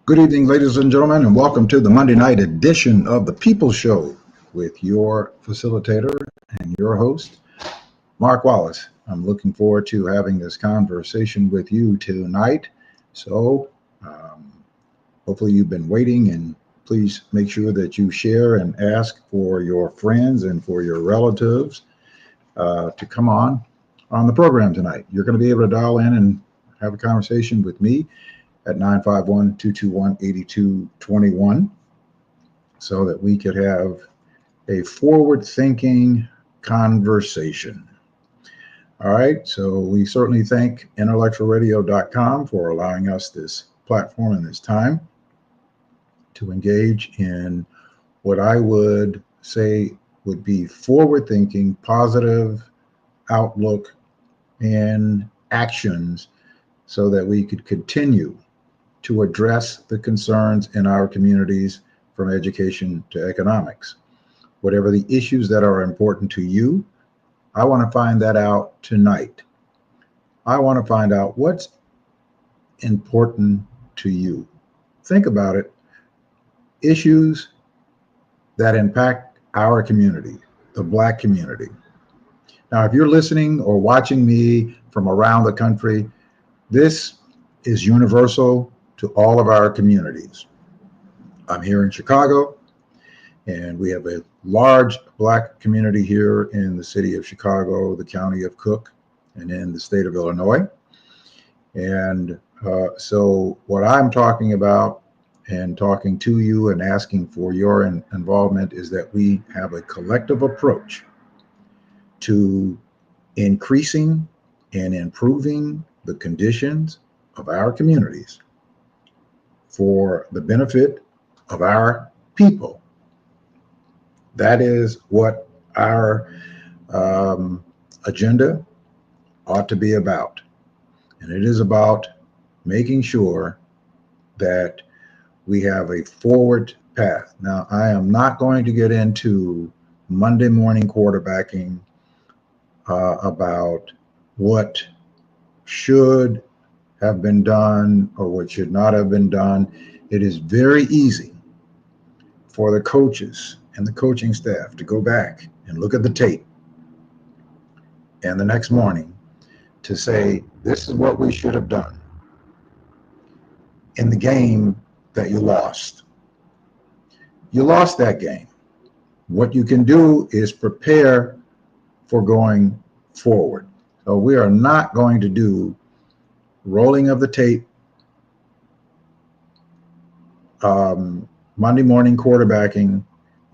Good evening, ladies and gentlemen, and welcome to the Monday night edition of the People Show with your facilitator and your host, Mark Wallace. I'm looking forward to having this conversation with you tonight. So, hopefully, you've been waiting, and please make sure that you share and ask for your friends and for your relatives to come on the program tonight. You're going to be able to dial in and have a conversation with me at 951-221-8221 so that we could have a forward-thinking conversation. All right, so we certainly thank intellectualradio.com for allowing us this platform and this time to engage in what I would say would be forward-thinking, positive outlook and actions so that we could continue to address the concerns in our communities from education to economics. Whatever the issues that are important to you, I want to find that out tonight. I want to find out what's important to you. Think about it. Issues that impact our community, the Black community. Now, if you're listening or watching me from around the country, this is universal to all of our communities. I'm here in Chicago, and we have a large Black community here in the city of Chicago, the county of Cook, and in the state of Illinois. And so what I'm talking about and talking to you and asking for your involvement is that we have a collective approach to increasing and improving the conditions of our communities for the benefit of our people. That is what our agenda ought to be about. And it is about making sure that we have a forward path. Now, I am not going to get into Monday morning quarterbacking about what should have been done or what should not have been done. It is very easy for the coaches and the coaching staff to go back and look at the tape and the next morning to say, this is what we should have done in the game that you lost. You lost that game. What you can do is prepare for going forward. So we are not going to do rolling of the tape, Monday morning quarterbacking,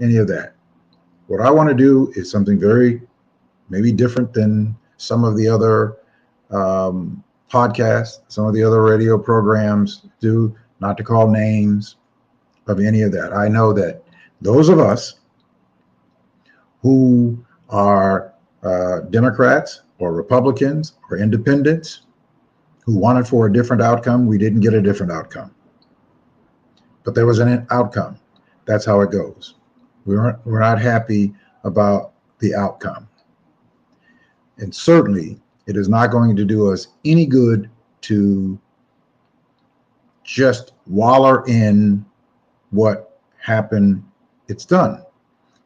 any of that. What I want to do is something very maybe different than some of the other podcasts, some of the other radio programs do, not to call names of any of that. I know that those of us who are Democrats or Republicans or independents who wanted for a different outcome, we didn't get a different outcome. But there was an outcome. That's how it goes. We're not happy about the outcome. And certainly, it is not going to do us any good to just wallow in what happened. It's done.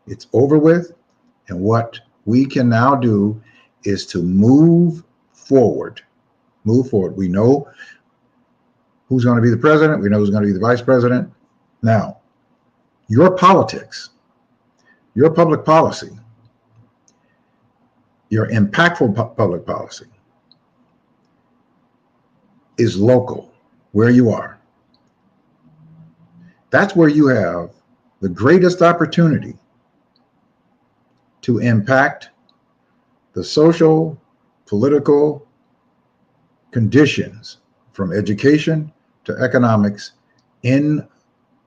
It's over with. And what we can now do is to move forward. Move forward. We know who's going to be the president. We know who's going to be the vice president. Now, your politics, your public policy, your impactful public policy is local, where you are. That's where you have the greatest opportunity to impact the social, political conditions from education to economics in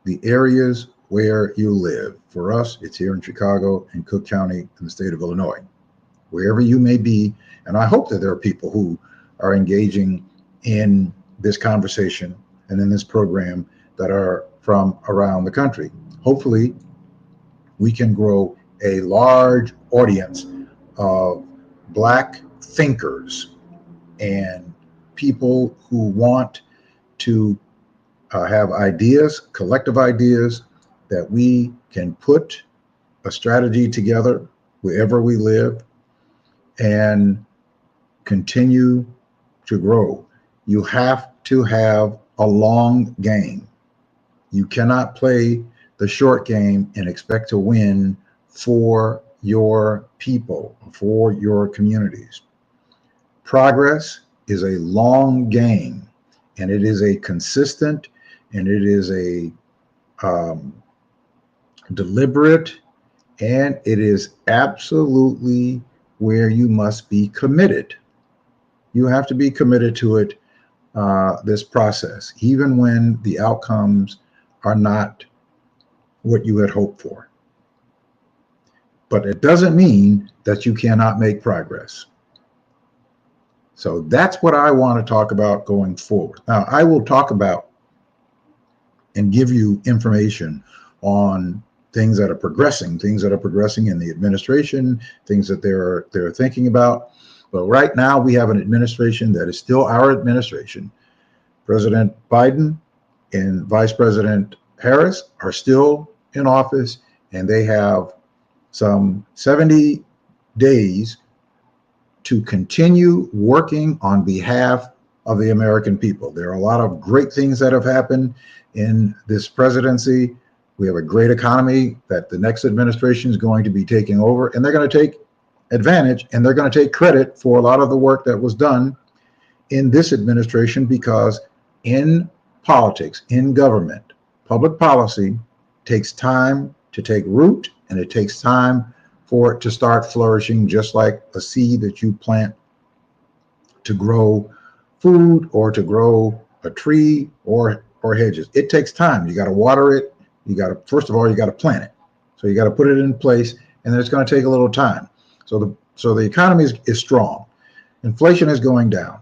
the areas where you live. For us, it's here in Chicago and Cook County in the state of Illinois. Wherever you may be, and I hope that there are people who are engaging in this conversation and in this program that are from around the country. Hopefully, we can grow a large audience of Black thinkers and people who want to have ideas, collective ideas, that we can put a strategy together wherever we live and continue to grow. You have to have a long game. You cannot play the short game and expect to win for your people, for your communities. Progress is a long game, and it is a consistent, and it is a um, deliberate, and it is absolutely where you must be committed. You have to be committed to it, this process, even when the outcomes are not what you had hoped for. But it doesn't mean that you cannot make progress. So that's what I want to talk about going forward. Now, I will talk about and give you information on things that are progressing in the administration, things that they're thinking about. But right now we have an administration that is still our administration. President Biden and Vice President Harris are still in office, and they have some 70 days to continue working on behalf of the American people. There are a lot of great things that have happened in this presidency. We have a great economy that the next administration is going to be taking over, and they're going to take advantage and they're going to take credit for a lot of the work that was done in this administration, because in politics, in government, public policy takes time to take root, and it takes time for it to start flourishing, just like a seed that you plant to grow food or to grow a tree or hedges. It takes time. You got to water it. You got to, first of all, you got to plant it. So you got to put it in place, and then it's going to take a little time. So the economy is strong. Inflation is going down.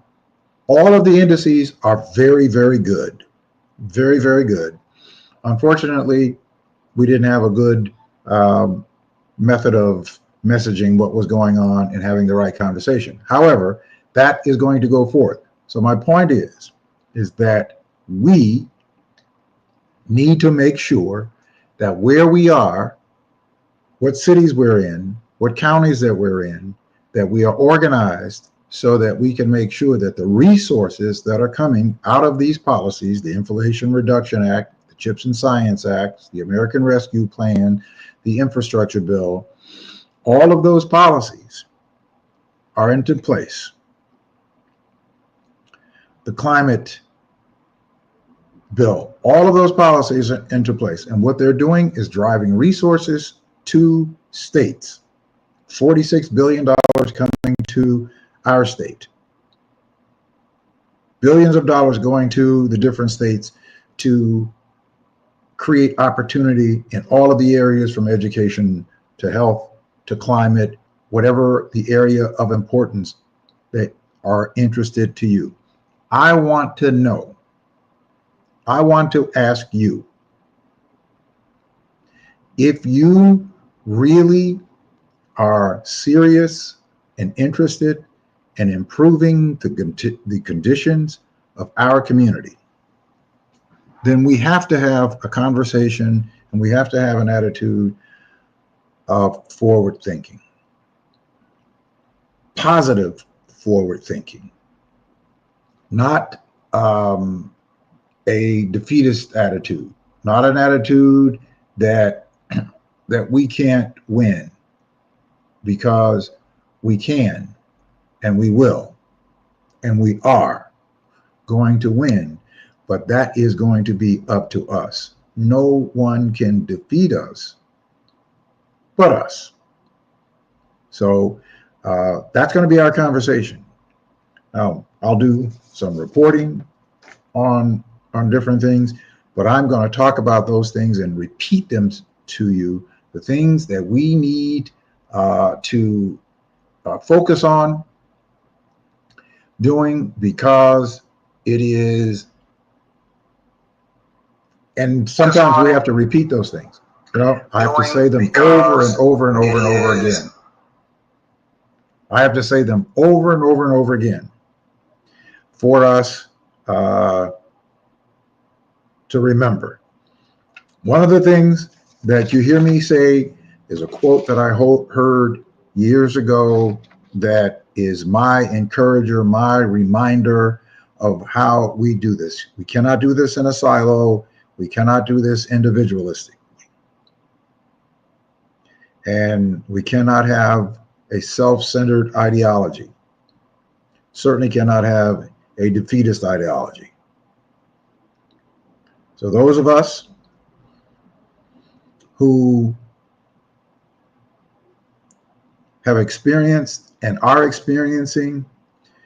All of the indices are very, very good. Very, very good. Unfortunately, we didn't have a good method of messaging what was going on and having the right conversation. However, that is going to go forth. So my point is that we need to make sure that where we are, what cities we're in, what counties that we're in, that we are organized so that we can make sure that the resources that are coming out of these policies, the Inflation Reduction Act, the CHIPS and Science Act, the American Rescue Plan, the infrastructure bill, all of those policies are into place. The climate bill, all of those policies are into place. And what they're doing is driving resources to states. $46 billion coming to our state. Billions of dollars going to the different states to create opportunity in all of the areas, from education to health to climate, whatever the area of importance that are interested to you. I want to know, I want to ask you, if you really are serious and interested in improving the conditions of our community, then we have to have a conversation, and we have to have an attitude of forward thinking, positive forward thinking, not a defeatist attitude, not an attitude that we can't win, because we can, and we will, and we are going to win, but that is going to be up to us. No one can defeat us but us. So that's going to be our conversation. Now, I'll do some reporting on different things, but I'm going to talk about those things and repeat them to you, the things that we need to focus on doing, because it is, and sometimes we have to repeat those things. You know, I have to say them over and over and over and over again. I have to say them over and over and over again for us to remember. One of the things that you hear me say is a quote that I heard years ago that is my encourager, my reminder of how we do this. We cannot do this in a silo. We cannot do this individualistic. And we cannot have a self-centered ideology. Certainly cannot have a defeatist ideology. So those of us who have experienced and are experiencing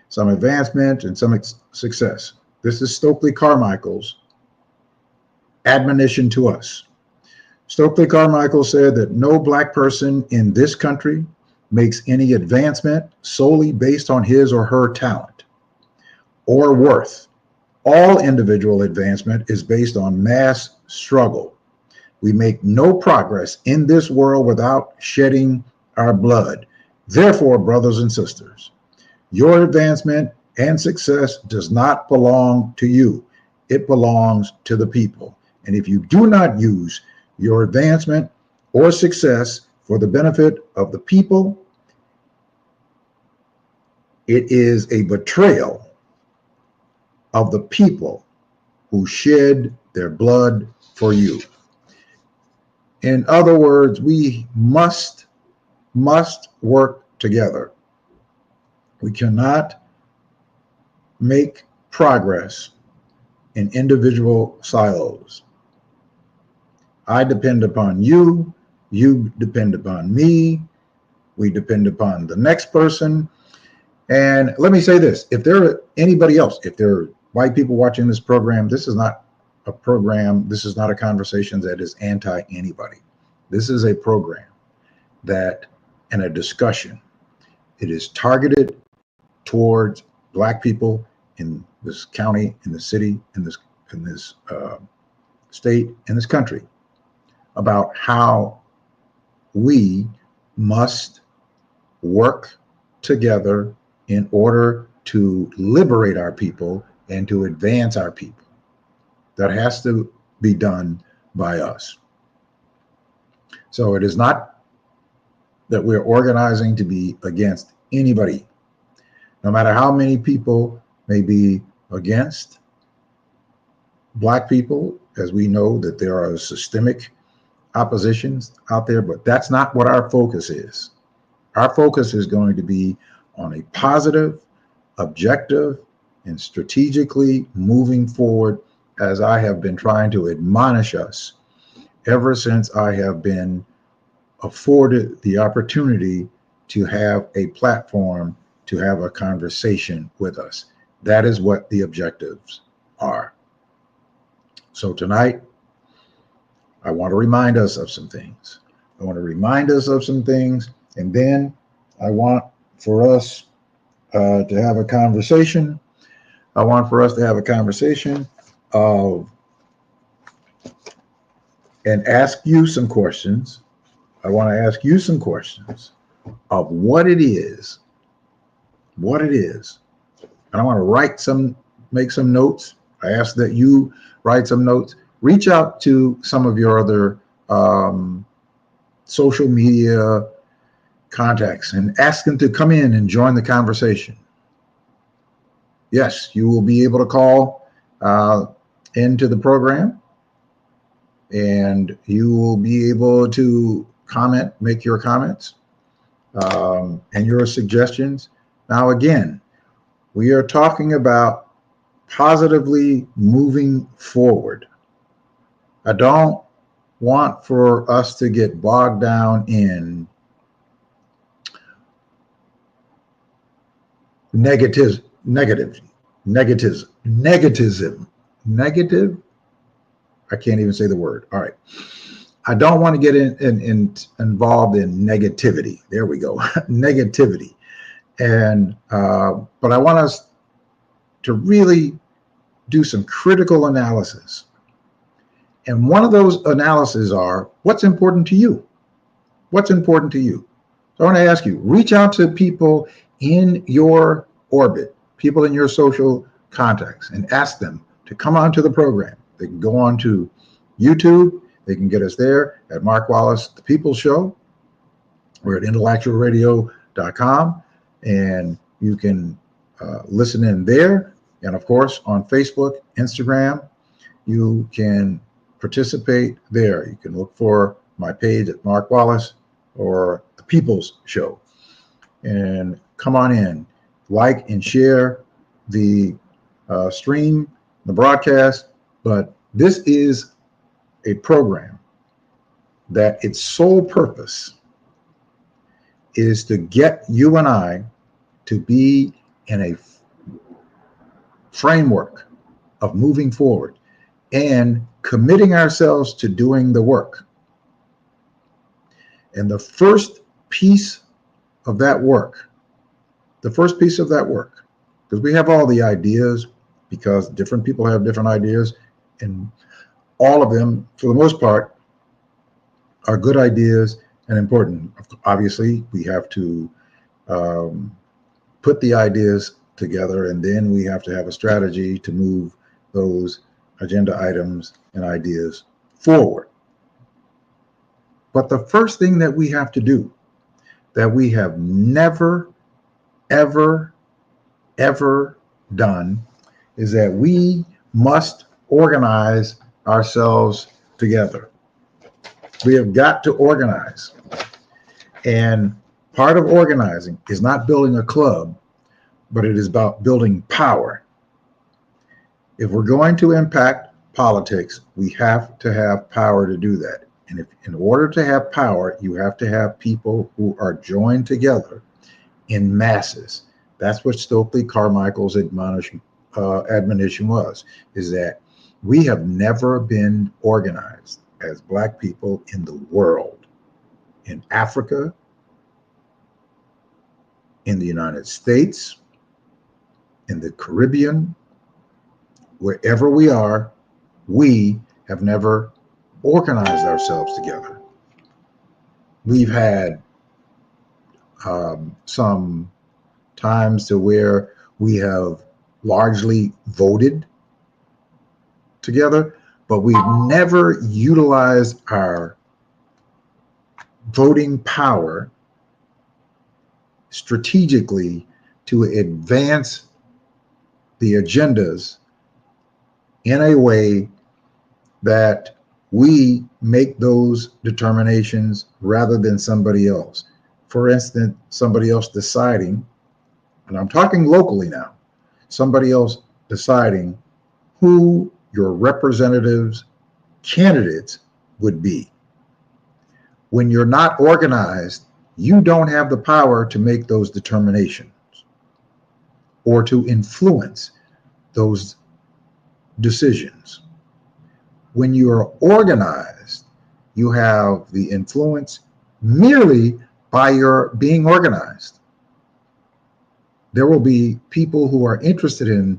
some advancement and some success. This is Stokely Carmichael's admonition to us. Stokely Carmichael said that no Black person in this country makes any advancement solely based on his or her talent or worth. All individual advancement is based on mass struggle. We make no progress in this world without shedding our blood. Therefore, brothers and sisters, your advancement and success does not belong to you. It belongs to the people. And if you do not use your advancement or success for the benefit of the people, it is a betrayal of the people who shed their blood for you. In other words, we must work together. We cannot make progress in individual silos. I depend upon you, you depend upon me, we depend upon the next person. And let me say this, if there are anybody else, if there are white people watching this program, this is not a program, this is not a conversation that is anti-anybody. This is a program that, and a discussion, it is targeted towards Black people in this county, in the city, in this state, in this country, about how we must work together in order to liberate our people and to advance our people. That has to be done by us. So it is not that we're organizing to be against anybody. No matter how many people may be against Black people, as we know that there are systemic oppositions out there, but that's not what our focus is. Our focus is going to be on a positive, objective, and strategically moving forward, as I have been trying to admonish us ever since I have been afforded the opportunity to have a platform to have a conversation with us. That is what the objectives are. So tonight, I want to remind us of some things. And then I want for us to have a conversation. I want for us to have a conversation of and ask you some questions. I want to ask you some questions of what it is. And I want to make some notes. I ask that you write some notes. Reach out to some of your other social media contacts and ask them to come in and join the conversation. Yes, you will be able to call into the program, and you will be able to comment, make your comments and your suggestions. Now, again, we are talking about positively moving forward. I don't want for us to get bogged down in negative. I can't even say the word. All right. I don't want to get involved in negativity. There we go. Negativity. And, but I want us to really do some critical analysis. And one of those analyses are, what's important to you? What's important to you? So I want to ask you, reach out to people in your orbit, people in your social contacts, and ask them to come onto the program. They can go on to YouTube. They can get us there at Mark Wallace, The People's Show. We're at intellectualradio.com, and you can listen in there. And of course, on Facebook, Instagram, you can participate there. You can look for my page at Mark Wallace or The People's Show, and come on in, like and share the stream, the broadcast. But this is a program that its sole purpose is to get you and I to be in a framework of moving forward and committing ourselves to doing the work. And the first piece of that work, because we have all the ideas, because different people have different ideas, and all of them, for the most part, are good ideas and important. Obviously, we have to put the ideas together, and then we have to have a strategy to move those agenda items and ideas forward. But the first thing that we have to do, that we have never, ever, ever done, is that we must organize ourselves together. We have got to organize. And part of organizing is not building a club, but it is about building power. If we're going to impact politics, we have to have power to do that. And if, in order to have power, you have to have people who are joined together in masses. That's what Stokely Carmichael's admonition was, is that we have never been organized as Black people in the world, in Africa, in the United States, in the Caribbean, wherever we are, we have never organized ourselves together. We've had some times to where we have largely voted together, but we've never utilized our voting power strategically to advance the agendas in a way that we make those determinations rather than somebody else. For instance, somebody else deciding, and I'm talking locally now, somebody else deciding who your representatives, candidates would be. When you're not organized, you don't have the power to make those determinations or to influence those decisions. When you are organized, you have the influence merely by your being organized. There will be people who are interested in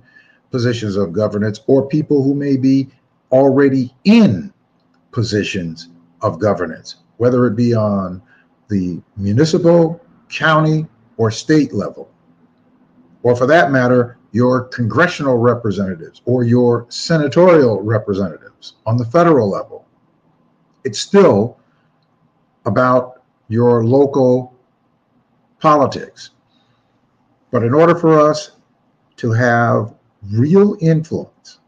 positions of governance, or people who may be already in positions of governance, whether it be on the municipal, county, or state level, or for that matter, your congressional representatives or your senatorial representatives on the federal level. It's still about your local politics. But in order for us to have real influence,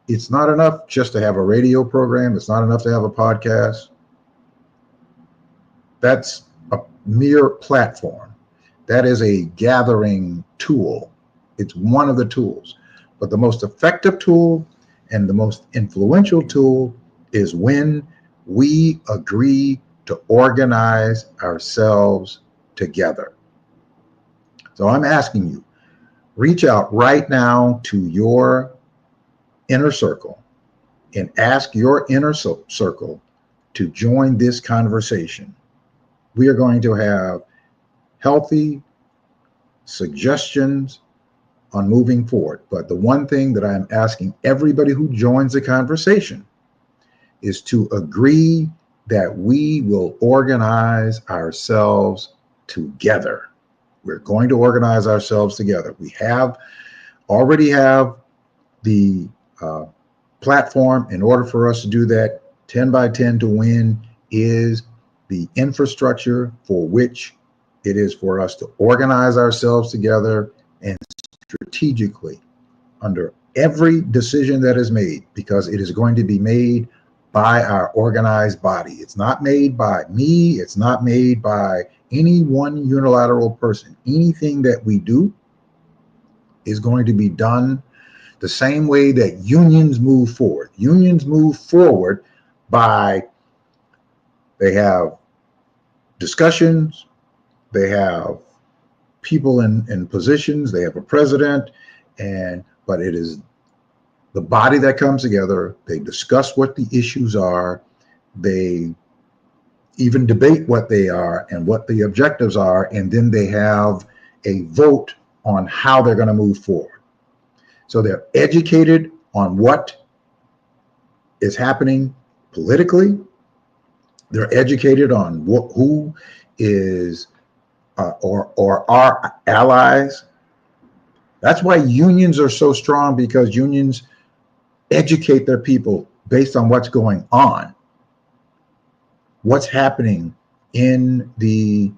it's not enough just to have a radio program. It's not enough to have a podcast. That's a mere platform. That is a gathering tool. It's one of the tools. But the most effective tool and the most influential tool is when we agree to organize ourselves together. So I'm asking you, reach out right now to your inner circle and ask your inner circle to join this conversation. We are going to have healthy suggestions on moving forward. But the one thing that I'm asking everybody who joins the conversation is to agree that we will organize ourselves together. We're going to organize ourselves together. We already have the platform, in order for us to do that, 10 by 10 to win is the infrastructure for which it is for us to organize ourselves together and strategically under every decision that is made, because it is going to be made by our organized body. It's not made by me. It's not made by any one unilateral person. Anything that we do is going to be done the same way that unions move forward. Unions move forward by, they have discussions, they have people in positions, they have a president, but it is the body that comes together. They discuss what the issues are. They even debate what they are and what the objectives are, and then they have a vote on how they're going to move forward. So they're educated on what is happening politically. They're educated on who is or are allies. That's why unions are so strong, because unions educate their people based on what's going on, what's happening in the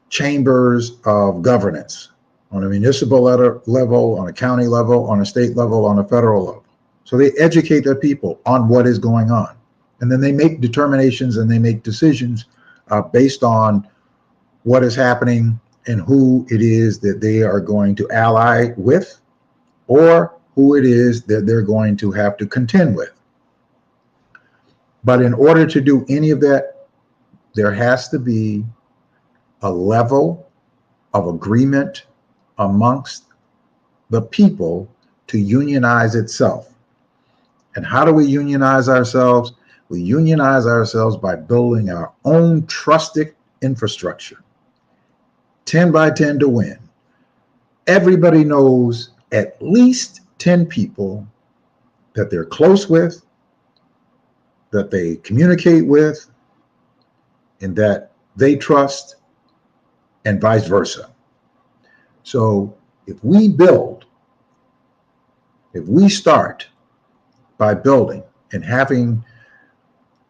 chambers of governance, on a municipal level, on a county level, on a state level, on a federal level. So they educate their people on what is going on. And then they make determinations and they make decisions based on what is happening and who it is that they are going to ally with, or who it is that they're going to have to contend with. But in order to do any of that, there has to be a level of agreement amongst the people to unionize itself. And how do we unionize ourselves? We unionize ourselves by building our own trusted infrastructure. 10 by 10 to win. Everybody knows at least 10 people that they're close with, that they communicate with, and that they trust, and vice versa. So if we start by building and having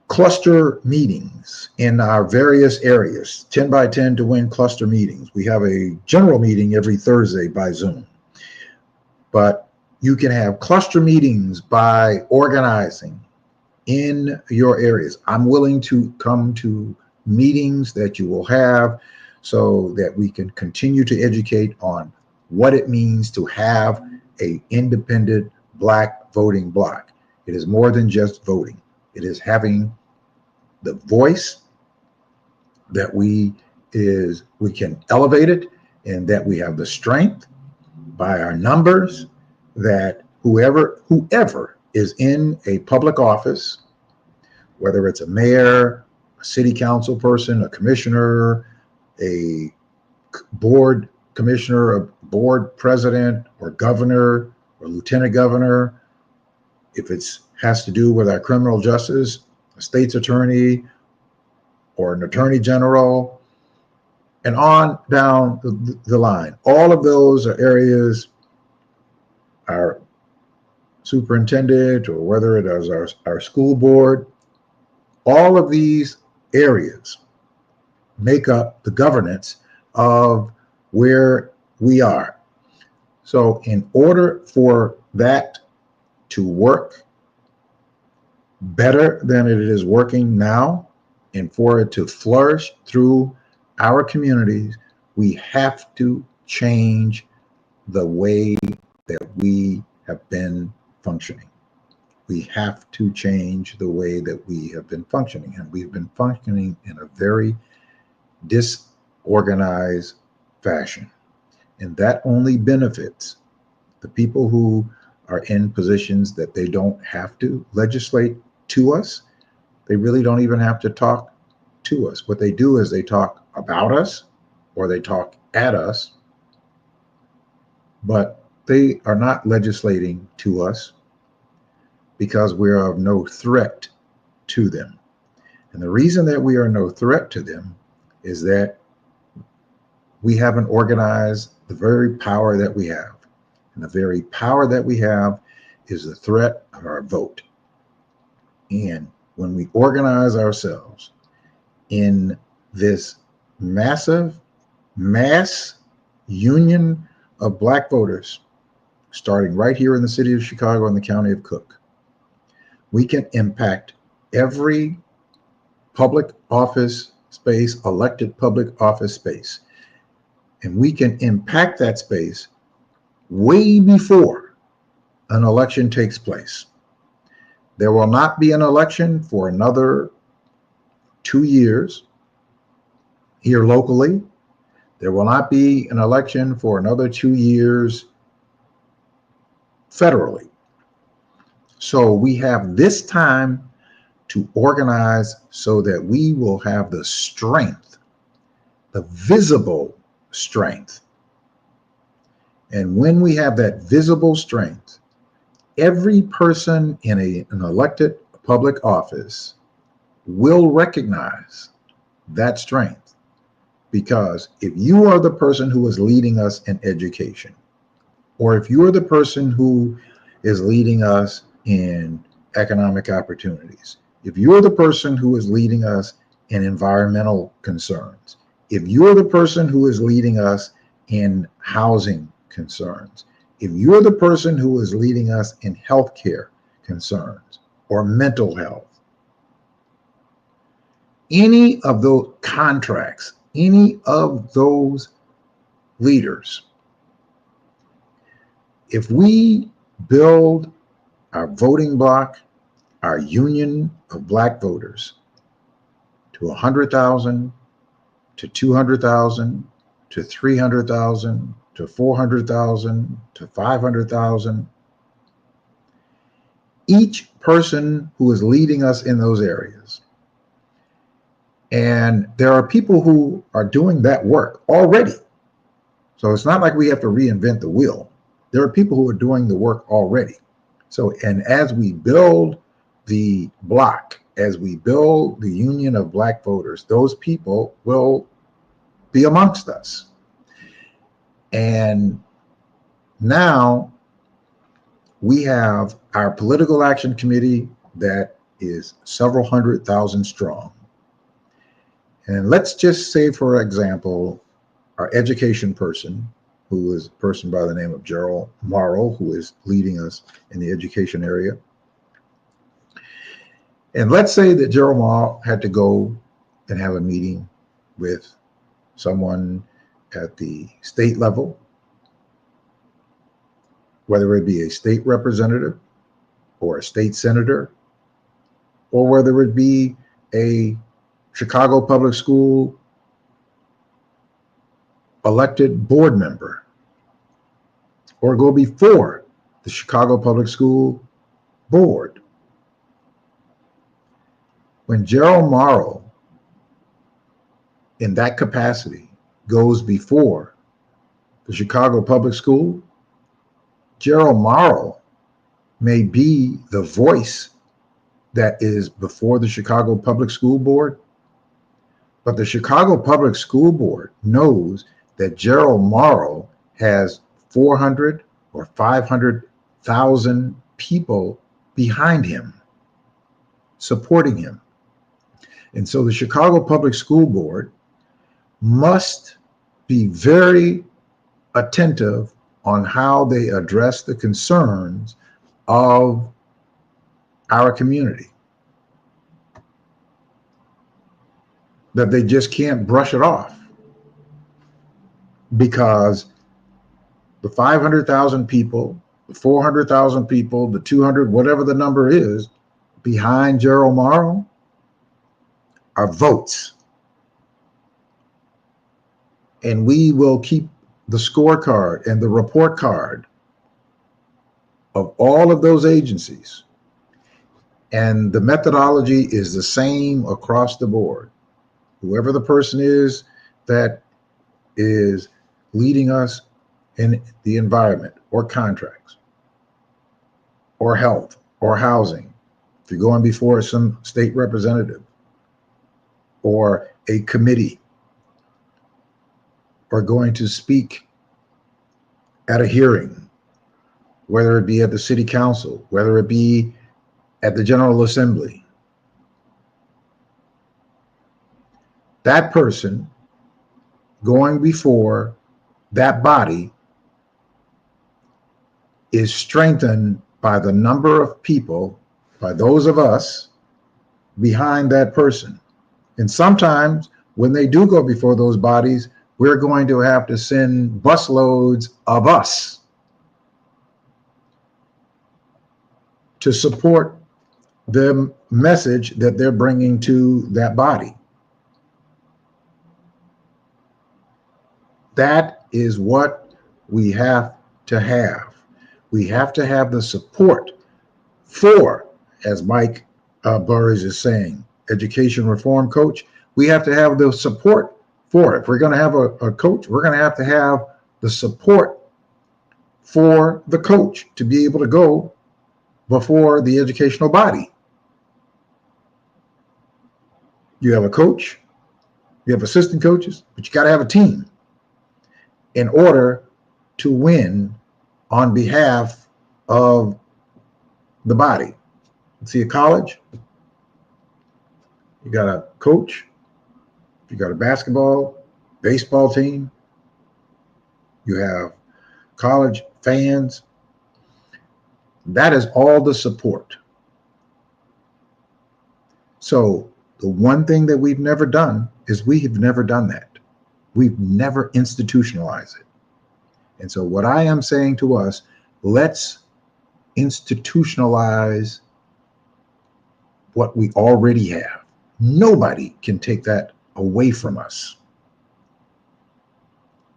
cluster meetings in our various areas, 10 by 10 to win cluster meetings. We have a general meeting every Thursday by Zoom, but you can have cluster meetings by organizing in your areas. I'm willing to come to meetings that you will have so that we can continue to educate on what it means to have an independent Black voting bloc. It is more than just voting. It is having the voice that we can elevate it, and that we have the strength by our numbers that whoever is in a public office, whether it's a mayor, a city council person, a commissioner, a board commissioner, a board president, or governor, or lieutenant governor, if it has to do with our criminal justice, a state's attorney, or an attorney general, and on down the line. All of those are areas, our superintendent, or whether it is our school board, all of these areas make up the governance of where we are. So in order for that to work better than it is working now, and for it to flourish through our communities, we have to change the way that we have been functioning. We have to change the way that we have been functioning. And we've been functioning in a very disorganized fashion. And that only benefits the people who are in positions that they don't have to legislate to us. They really don't even have to talk to us. What they do is they talk about us, or they talk at us, but they are not legislating to us, because we are of no threat to them. And the reason that we are no threat to them is that we haven't organized the very power that we have. And the very power that we have is the threat of our vote. And when we organize ourselves in this massive mass union of Black voters, starting right here in the city of Chicago and the county of Cook, we can impact every public office space, elected public office space. And we can impact that space way before an election takes place. There will not be an election for another 2 years here locally. There will not be an election for another 2 years federally. So we have this time to organize so that we will have the strength, the visible strength. And when we have that visible strength, every person in an elected public office will recognize that strength. Because if you are the person who is leading us in education, or if you are the person who is leading us in economic opportunities, if you're the person who is leading us in environmental concerns, if you're the person who is leading us in housing concerns, if you're the person who is leading us in healthcare concerns or mental health, any of those contracts, any of those leaders, if we build our voting bloc, our union of Black voters to 100,000, to 200,000, to 300,000, to 400,000, to 500,000, each person who is leading us in those areas. And there are people who are doing that work already. So it's not like we have to reinvent the wheel. There are people who are doing the work already. So, and as we build the bloc, as we build the union of Black voters, those people will be amongst us. And now we have our political action committee that is several 100,000 strong. And let's just say, for example, our education person, who is a person by the name of Gerald Morrow, who is leading us in the education area. And let's say that Gerald Morrow had to go and have a meeting with someone at the state level, whether it be a state representative or a state senator, or whether it be a Chicago Public School elected board member, or go before the Chicago Public School board. When Gerald Morrow, in that capacity, goes before the Chicago Public School, Gerald Morrow may be the voice that is before the Chicago Public School Board, but the Chicago Public School Board knows that Gerald Morrow has 400 or 500,000 people behind him, supporting him. And so the Chicago Public School Board must be very attentive on how they address the concerns of our community. That they just can't brush it off, because the 500,000 people, the 400,000 people, the 200, whatever the number is, behind Gerald Morrow are votes. And we will keep the scorecard and the report card of all of those agencies. And the methodology is the same across the board. Whoever the person is that is leading us in the environment or contracts or health or housing, if you're going before some state representative or a committee, or going to speak at a hearing, whether it be at the city council, whether it be at the General Assembly, that person going before that body is strengthened by the number of people, by those of us behind that person. And sometimes when they do go before those bodies, we're going to have to send busloads of us to support the message that they're bringing to that body. That is what we have to have. We have to have the support for, as Mike Burris is saying, education reform coach. We have to have the support for it. If we're going to have a coach, we're going to have the support for the coach to be able to go before the educational body. You have a coach, you have assistant coaches, but you got to have a team in order to win on behalf of the body. See, a college, you got a coach, you got a basketball, baseball team, you have college fans. That is all the support. So the one thing that we've never done is we have never done that. We've never institutionalized it. And so what I am saying to us, let's institutionalize what we already have. Nobody can take that away from us.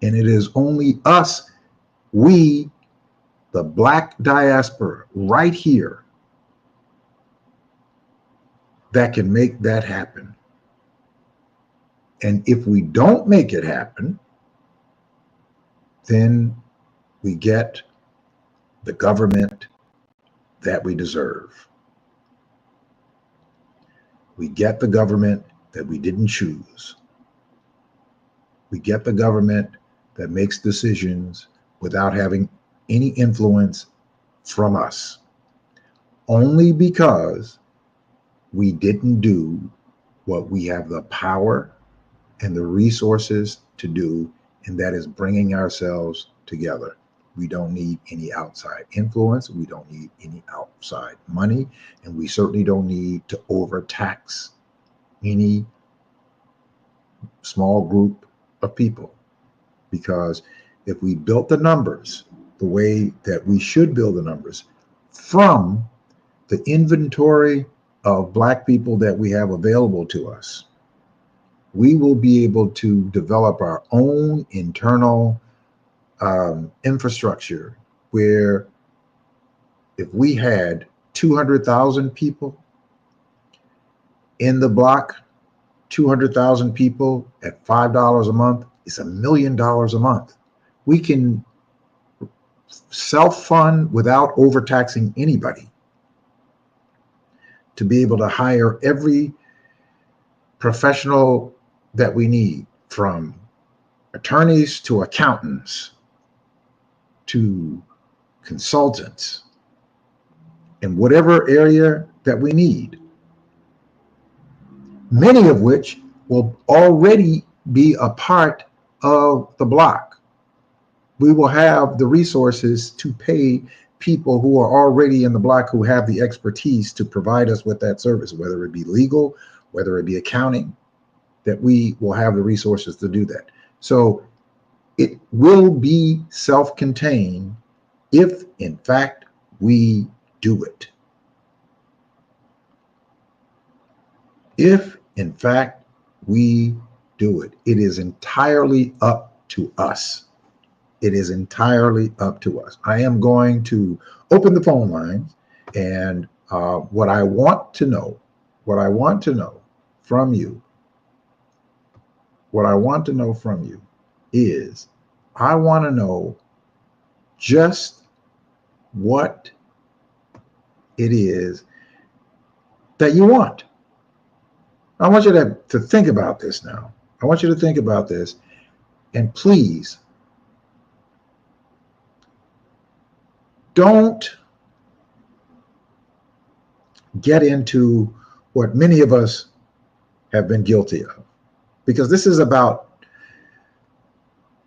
And it is only us, we, the Black diaspora, right here, that can make that happen. And if we don't make it happen, then we get the government that we deserve. We get the government that we didn't choose. We get the government that makes decisions without having any influence from us, only because we didn't do what we have the power and the resources to do, and that is bringing ourselves together. We don't need any outside influence. We don't need any outside money. And we certainly don't need to overtax any small group of people. Because if we built the numbers the way that we should build the numbers from the inventory of Black people that we have available to us, we will be able to develop our own internal infrastructure where if we had 200,000 people in the block, 200,000 people at $5 a month, it's $1 million a month. We can self-fund without overtaxing anybody to be able to hire every professional that we need, from attorneys to accountants to consultants, in whatever area that we need, many of which will already be a part of the block. We will have the resources to pay people who are already in the block, who have the expertise to provide us with that service, whether it be legal, whether it be accounting, that we will have the resources to do that. So it will be self-contained if, in fact, we do it. If, in fact, we do it, it is entirely up to us. It is entirely up to us. I am going to open the phone lines, and what I want to know from you, is, I want to know just what it is that you want. I want you to think about this now. I want you to think about this, and please don't get into what many of us have been guilty of, because this is about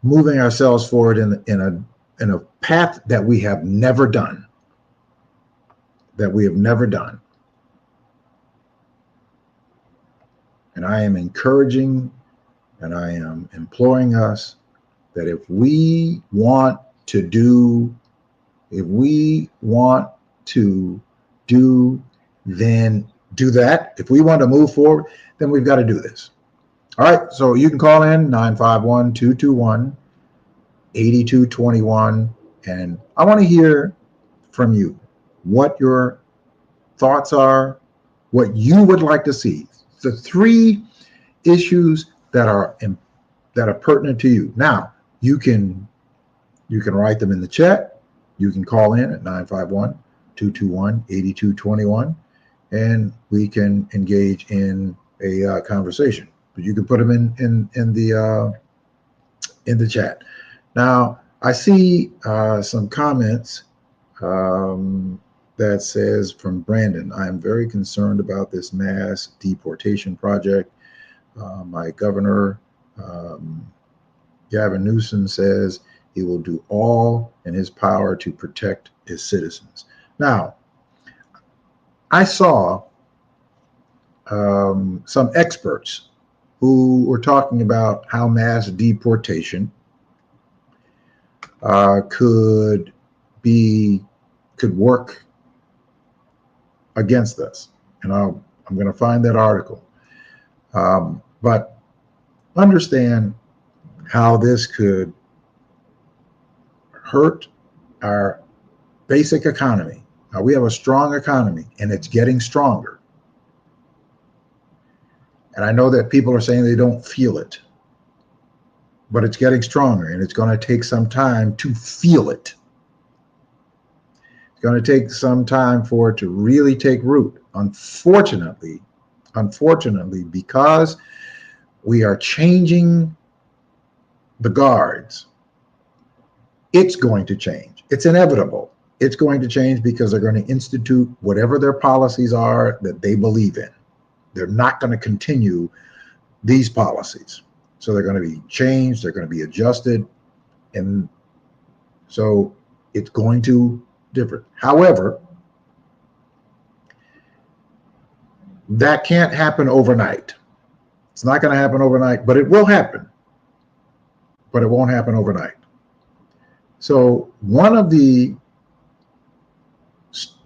moving ourselves forward in a path that we have never done, And I am encouraging and I am imploring us that if we want to do, then do that. If we want to move forward, then we've got to do this. All right, so you can call in 951-221-8221, and I want to hear from you what your thoughts are, what you would like to see. The three issues that are pertinent to you. Now, you can write them in the chat. You can call in at 951-221-8221, and we can engage in a conversation. But you can put them in the chat. Now, I see some comments that says from Brandon, I am very concerned about this mass deportation project. My governor, Gavin Newsom, says he will do all in his power to protect his citizens. Now, I saw some experts who were talking about how mass deportation could work against us. And I'm going to find that article. But understand how this could hurt our basic economy. Now, we have a strong economy, and it's getting stronger. And I know that people are saying they don't feel it, but it's getting stronger, and it's going to take some time to feel it. It's going to take some time for it to really take root. Unfortunately, because we are changing the guards, it's going to change. It's inevitable. It's going to change because they're going to institute whatever their policies are that they believe in. They're not going to continue these policies. So they're going to be changed, they're going to be adjusted, and so it's going to differ. However, that can't happen overnight. It's not going to happen overnight, but it will happen. But it won't happen overnight. So one of the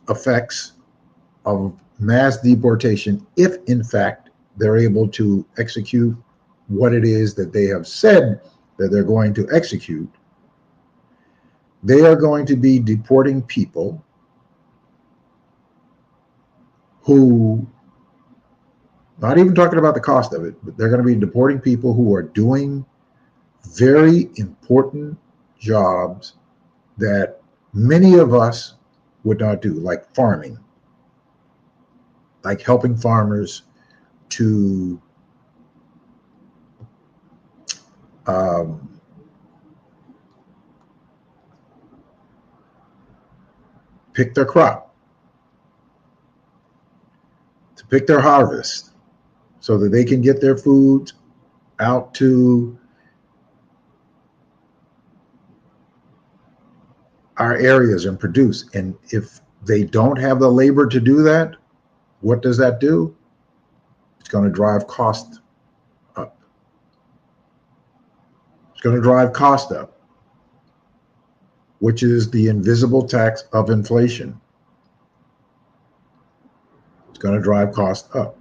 effects of mass deportation, if in fact they're able to execute what it is that they have said that they're going to execute, they are going to be deporting people who, not even talking about the cost of it, but they're going to be deporting people who are doing very important jobs that many of us would not do, like farming, like helping farmers to pick their crop, to pick their harvest, so that they can get their food out to our areas and produce. And if they don't have the labor to do that, what does that do? It's going to drive cost up. It's going to drive cost up, which is the invisible tax of inflation. It's going to drive cost up.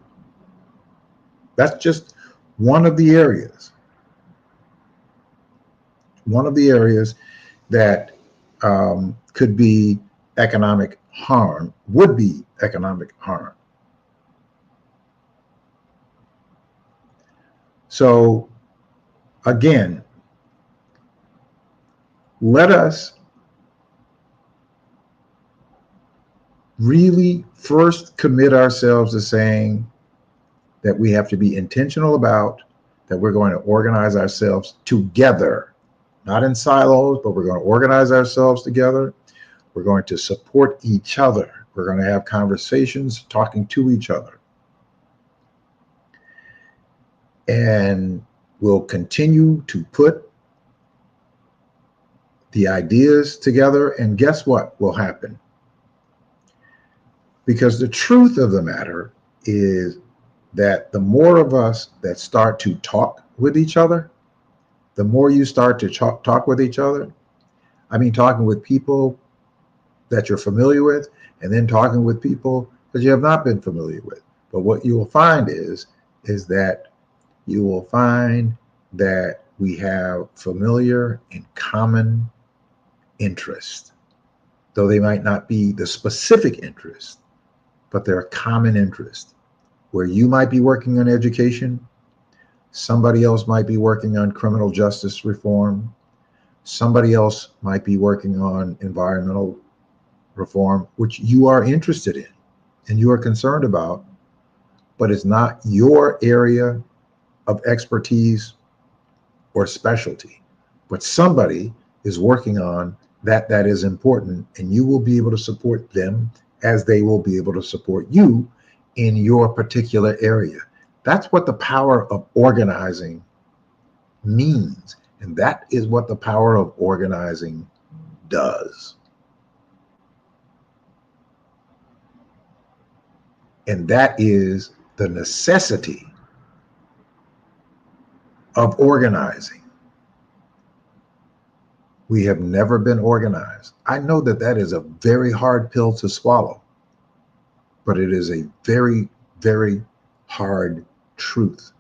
That's just one of the areas. One of the areas that could be economic harm, would be economic harm. So again, let us really first commit ourselves to saying that we have to be intentional about that we're going to organize ourselves together, not in silos, but we're going to organize ourselves together. We're going to support each other. We're going to have conversations talking to each other. And we'll continue to put the ideas together. And guess what will happen? Because the truth of the matter is that the more of us that start to talk with each other, the more you start to talk with each other. I mean, talking with people that you're familiar with, and then talking with people that you have not been familiar with. But what you will find is that you will find that we have familiar and common interests, though they might not be the specific interest, but they're a common interest. Where you might be working on education, somebody else might be working on criminal justice reform, somebody else might be working on environmental reform, which you are interested in and you are concerned about, but it's not your area of expertise or specialty. But somebody is working on that is important, and you will be able to support them as they will be able to support you in your particular area. That's what the power of organizing means. And that is what the power of organizing does. And that is the necessity of organizing. We have never been organized. I know that that is a very hard pill to swallow, but it is a very, very hard truth,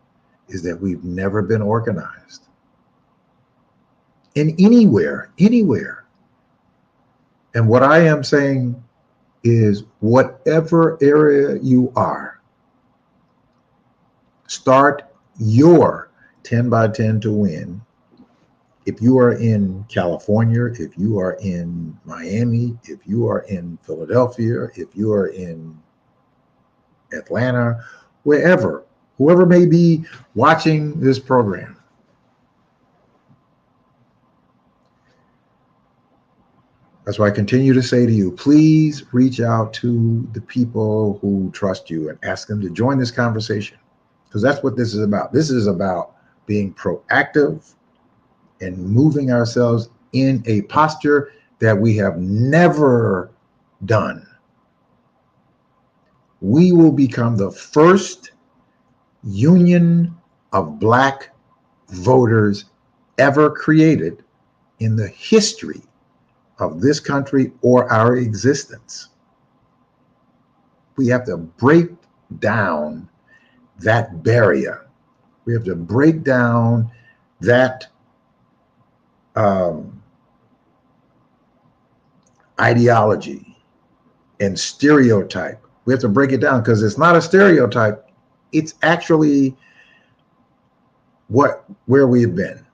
is that we've never been organized. In anywhere. And what I am saying is, whatever area you are, start your 10 by 10 to win. If you are in California, if you are in Miami, if you are in Philadelphia, if you are in Atlanta, wherever, whoever may be watching this program, that's why I continue to say to you, please reach out to the people who trust you and ask them to join this conversation, because that's what this is about. This is about being proactive and moving ourselves in a posture that we have never done. We will become the first union of Black voters ever created in the history of this country or our existence. We have to break down that barrier. We have to break down that ideology and stereotype. We have to break it down, because it's not a stereotype. It's actually where we've been.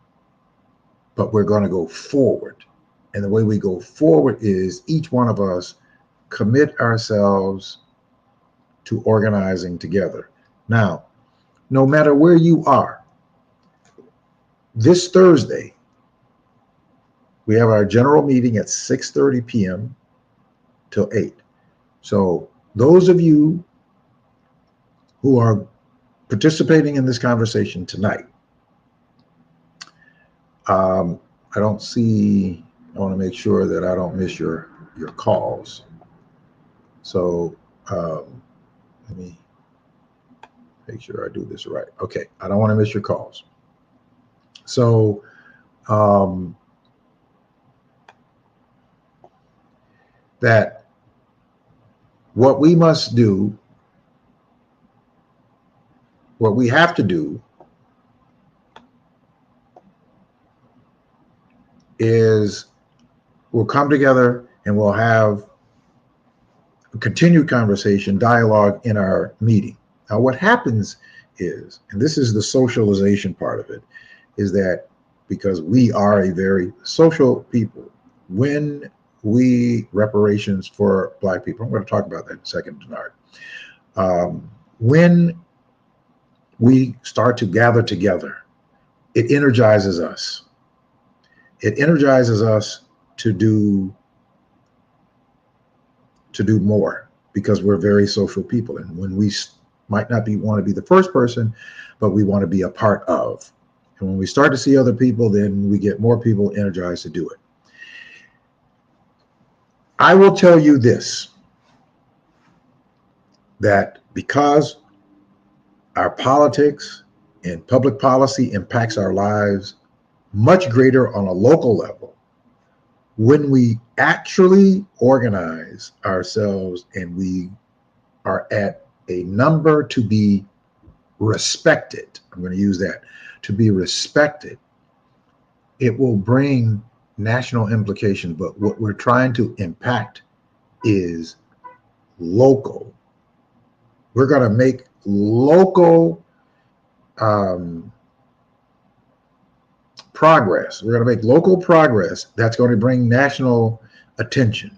But we're going to go forward. And the way we go forward is each one of us commit ourselves to organizing together. Now, no matter where you are, this Thursday, we have our general meeting at 6:30 p.m. till 8. So those of you who are participating in this conversation tonight, I don't see, I want to make sure that I don't miss your calls. So let me make sure I do this right. Okay, I don't want to miss your calls. So that what we must do, what we have to do, is we'll come together and we'll have a continued conversation, dialogue in our meeting. Now, what happens is, and this is the socialization part of it, is that because we are a very social people, when we reparations for Black people, I'm going to talk about that in a second, Denard. When we start to gather together, it energizes us. It energizes us to do to do more because we're very social people. And when we might not want to be the first person, but we want to be a part of. And when we start to see other people, then we get more people energized to do it. I will tell you this, that because our politics and public policy impacts our lives much greater on a local level, when we actually organize ourselves and we are at a number to be respected, I'm going to use that, to be respected, it will bring national implications. But what we're trying to impact is local. We're going to make local progress. We're going to make local progress that's going to bring national attention,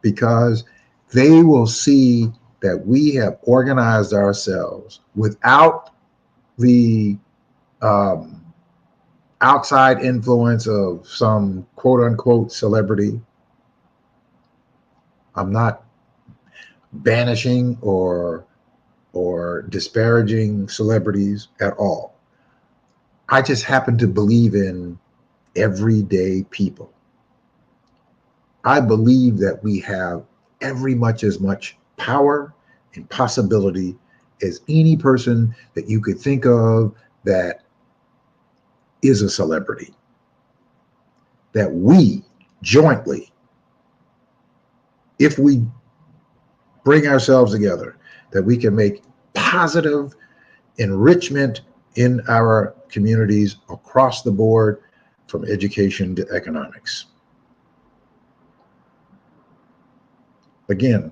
because they will see that we have organized ourselves without the outside influence of some quote unquote celebrity. I'm not banishing or disparaging celebrities at all. I just happen to believe in everyday people. I believe that we have as much power and possibility as any person that you could think of that is a celebrity. That we jointly, if we bring ourselves together, that we can make positive enrichment in our communities across the board, from education to economics. Again,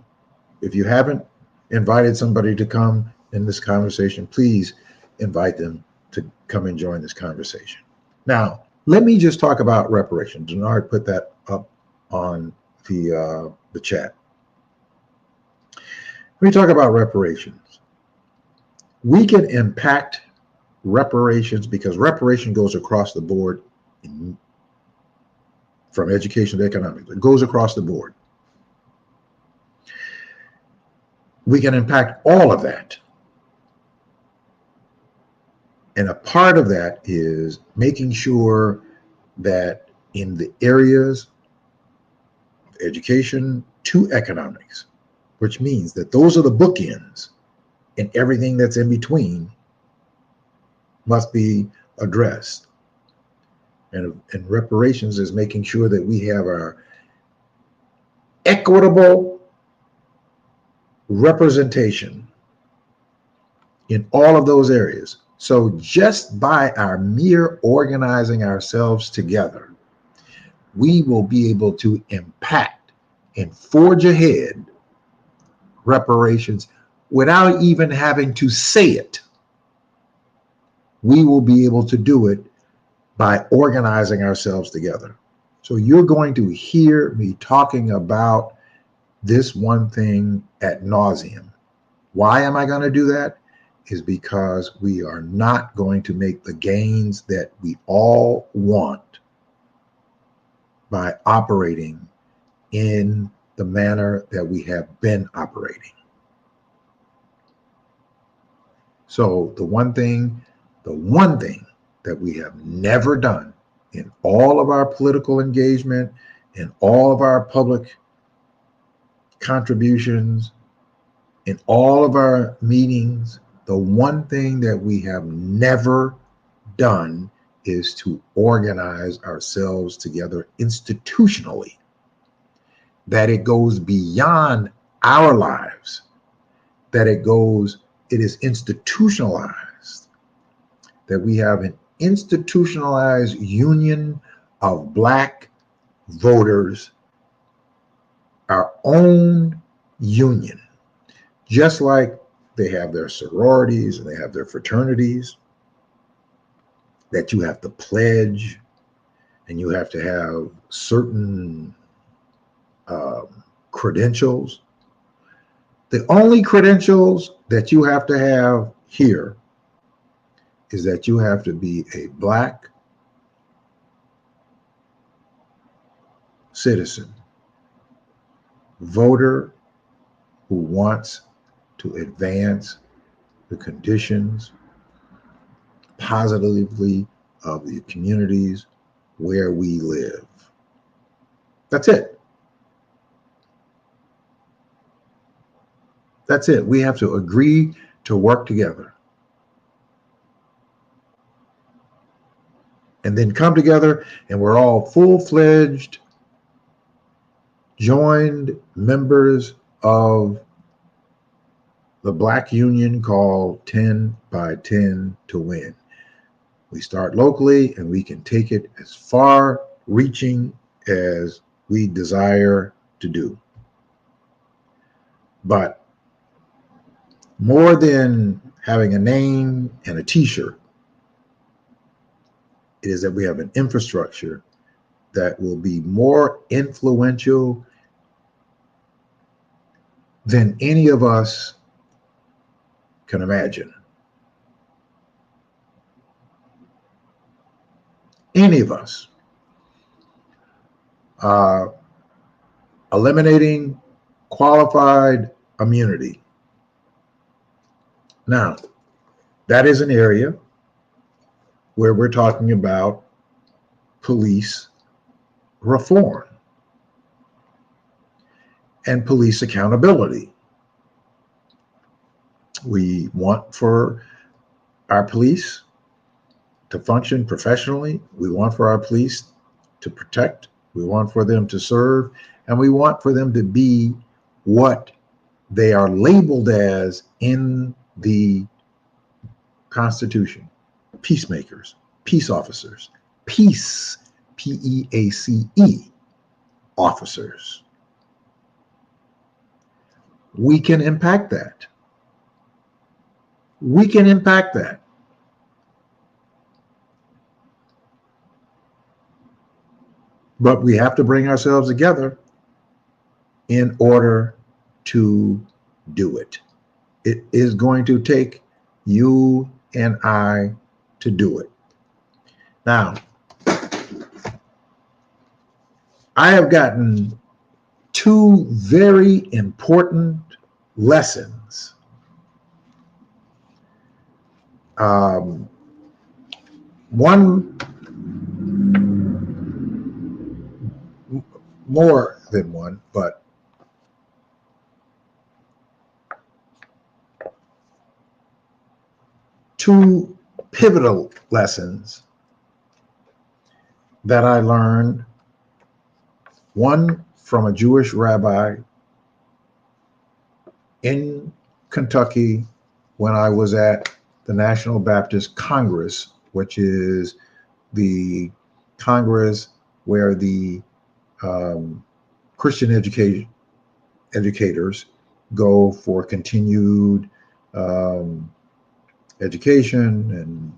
if you haven't invited somebody to come in this conversation, please invite them to come and join this conversation. Now, let me just talk about reparations. Denard put that up on the chat. Let me talk about reparations. We can impact reparations because reparation goes across the board, from education to economics. It goes across the board. We can impact all of that. And a part of that is making sure that in the areas of education to economics, which means that those are the bookends, and everything that's in between must be addressed. And reparations is making sure that we have our equitable representation in all of those areas. So just by our mere organizing ourselves together, we will be able to impact and forge ahead reparations without even having to say it. We will be able to do it by organizing ourselves together. So you're going to hear me talking about this one thing ad nauseum. Why am I going to do that? Is because we are not going to make the gains that we all want by operating in the manner that we have been operating. So the one thing that we have never done in all of our political engagement, in all of our public contributions, in all of our meetings, the one thing that we have never done is to organize ourselves together institutionally, that it goes beyond our lives, that it is institutionalized, that we have an institutionalized union of Black voters, our own union, just like they have their sororities and they have their fraternities, that you have to pledge and you have to have certain credentials. The only credentials that you have to have here is that you have to be a Black citizen, voter who wants to advance the conditions positively of the communities where we live. That's it. That's it. We have to agree to work together. And then come together and we're all full-fledged, joined members of the Black Union called 10 by 10 to win. We start locally and we can take it as far reaching as we desire to do. But more than having a name and a t-shirt, it is that we have an infrastructure that will be more influential than any of us can imagine. Any of us. Eliminating qualified immunity. Now, that is an area where we're talking about police reform and police accountability. We want for our police to function professionally. We want for our police to protect. We want for them to serve. And we want for them to be what they are labeled as in the Constitution: peacemakers, peace officers, peace, P-E-A-C-E, officers. We can impact that. We can impact that. But we have to bring ourselves together in order to do it. It is going to take you and I to do it. Now, I have gotten two very important lessons. One, more than one, but two pivotal lessons that I learned. One from a Jewish rabbi in Kentucky when I was at the National Baptist Congress, which is the Congress where the Christian educators go for continued education and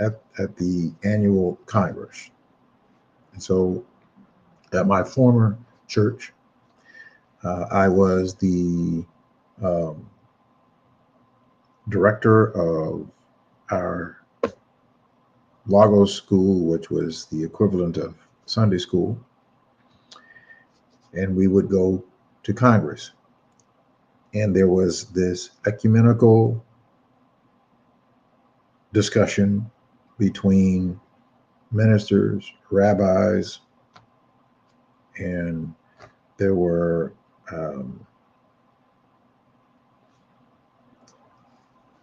at the annual Congress. And so at my former church, I was the director of our Lagos school, which was the equivalent of Sunday school. And we would go to Congress. And there was this ecumenical discussion between ministers, rabbis, and there were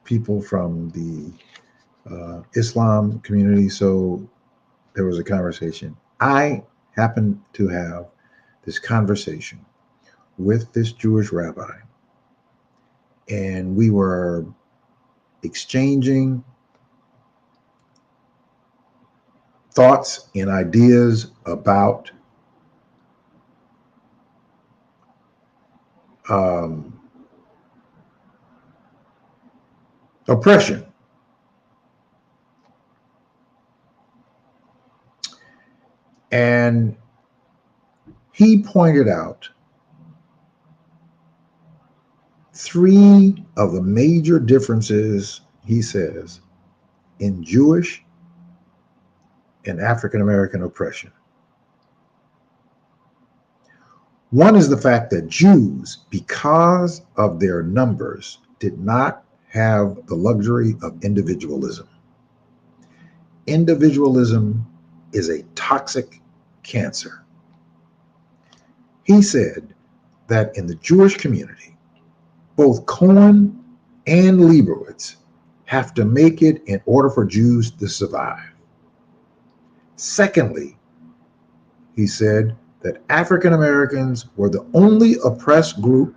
people from the Islam community. So there was a conversation. I happened to have this conversation with this Jewish rabbi, and we were exchanging thoughts and ideas about oppression. And he pointed out three of the major differences, he says, in Jewish and African American oppression. One is the fact that Jews, because of their numbers, did not have the luxury of individualism. Individualism is a toxic cancer. He said that in the Jewish community, both Cohen and Leibowitz have to make it in order for Jews to survive. Secondly, he said that African Americans were the only oppressed group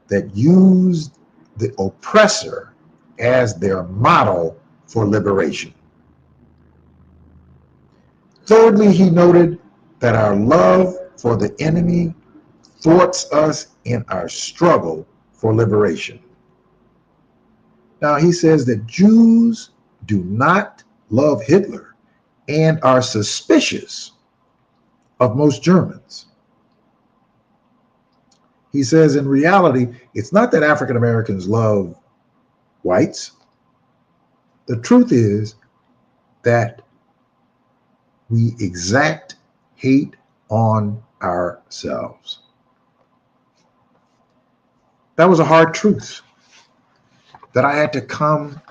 that used the oppressor as their model for liberation. Thirdly, he noted that our love for the enemy thwarts us in our struggle for liberation. Now, he says that Jews do not love Hitler and are suspicious of most Germans. He says in reality, it's not that African Americans love whites. The truth is that we exact hate on ourselves. That was a hard truth that I had to come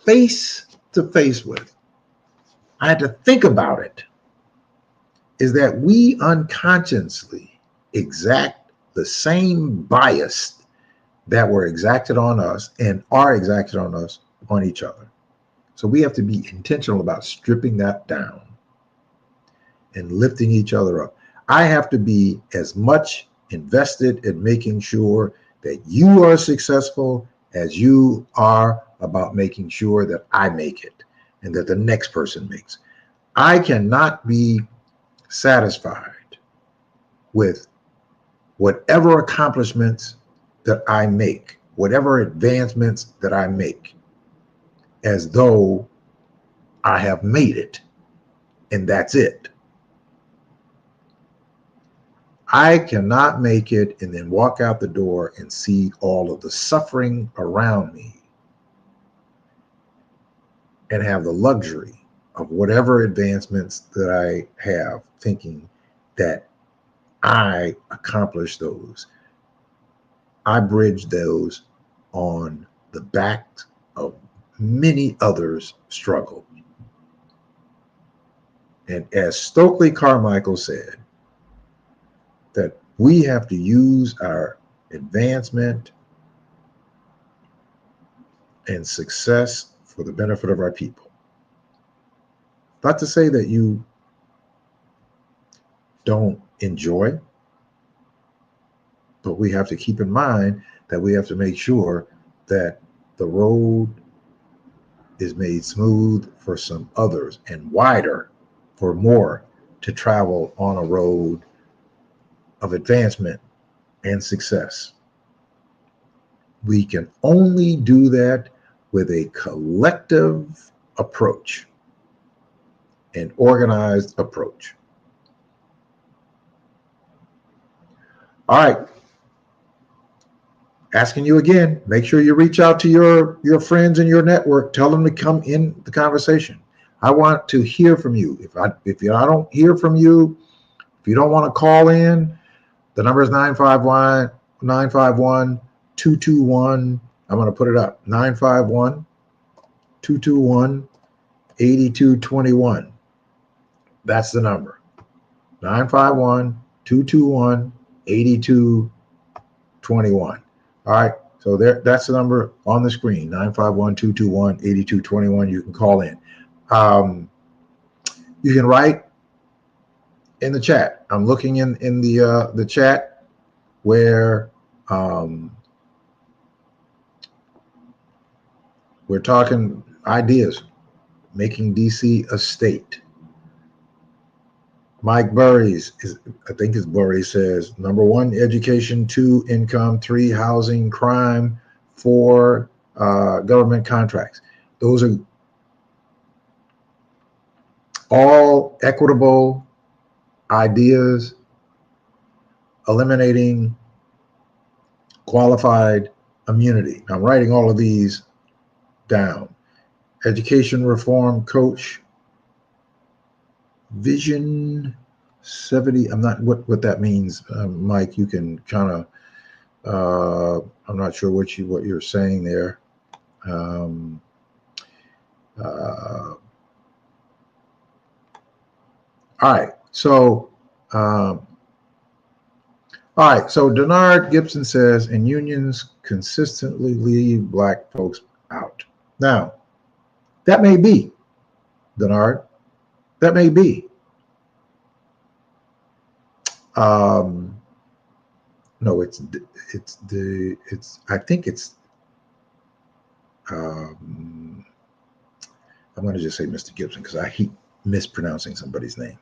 face to face with. I had to think about it. Is that we unconsciously exact the same bias that were exacted on us and are exacted on us on each other. So we have to be intentional about stripping that down and lifting each other up. I have to be as much invested in making sure that you are successful as you are about making sure that I make it and that the next person makes. I cannot be satisfied with whatever accomplishments that I make, whatever advancements that I make, as though I have made it and that's it. I cannot make it and then walk out the door and see all of the suffering around me and have the luxury of whatever advancements that I have, thinking that I accomplished those. I bridged those on the backs of many others' struggle. And as Stokely Carmichael said, that we have to use our advancement and success for the benefit of our people. Not to say that you don't enjoy, but we have to keep in mind that we have to make sure that the road is made smooth for some others and wider for more to travel on a road of advancement and success. We can only do that with a collective approach, an organized approach. All right. Asking you again, make sure you reach out to your friends in your network. Tell them to come in the conversation. I want to hear from you. If I don't hear from you, if you don't want to call in, the number is 951-221. I'm going to put it up. 951-221-8221. That's the number. 951-221-8221. All right. So that's the number on the screen, 951-221-8221. You can call in. You can write in the chat. I'm looking in the chat where we're talking ideas, making DC a state. Mike Burries, I think it's Burries, says, number 1, education, 2, income, 3, housing, crime, 4, government contracts. Those are all equitable ideas, eliminating qualified immunity. I'm writing all of these down. Education reform, coach, vision 70, I'm not what that means, Mike. You can kind of I'm not sure what you're saying there. Um, all right, so um, Denard Gibson says, and unions consistently leave black folks out. Now, that may be, Denard. That may be. No, I think it's. I'm going to just say Mr. Gibson because I hate mispronouncing somebody's name.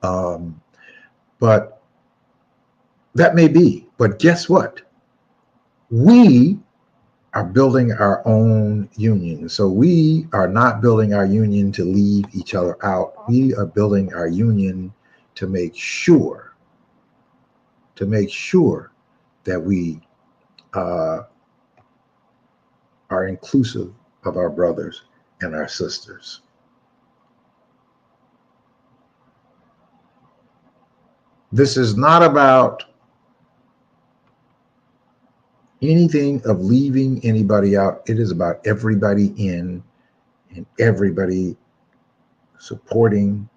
But that may be. But guess what? We are building our own union. So we are not building our union to leave each other out. We are building our union to make sure that we are inclusive of our brothers and our sisters. This is not about anything of leaving anybody out. It is about everybody in and everybody supporting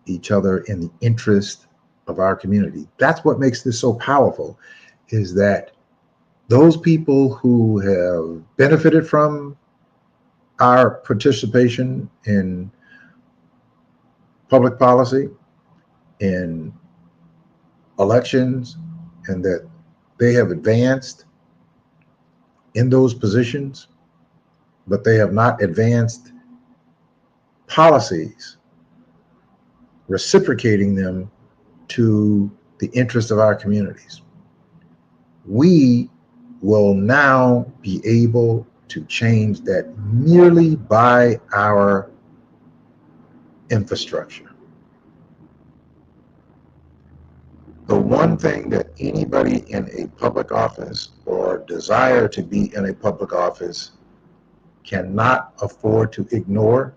each other in the interest of our community. That's what makes this so powerful, is that those people who have benefited from our participation in public policy, in elections, and that they have advanced in those positions, but they have not advanced policies reciprocating them to the interest of our communities. We will now be able to change that merely by our infrastructure. The one thing that anybody in a public office or desire to be in a public office cannot afford to ignore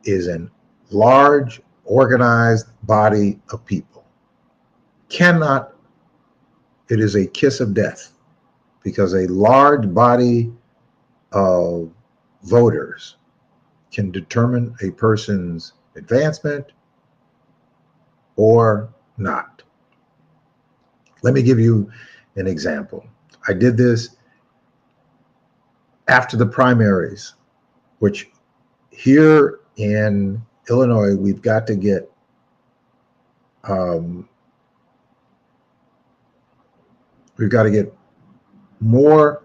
is a large, organized body of people. Cannot, it is a kiss of death, because a large body of voters can determine a person's advancement or not. Let me give you an example. I did this after the primaries, which here in Illinois, we've got to get more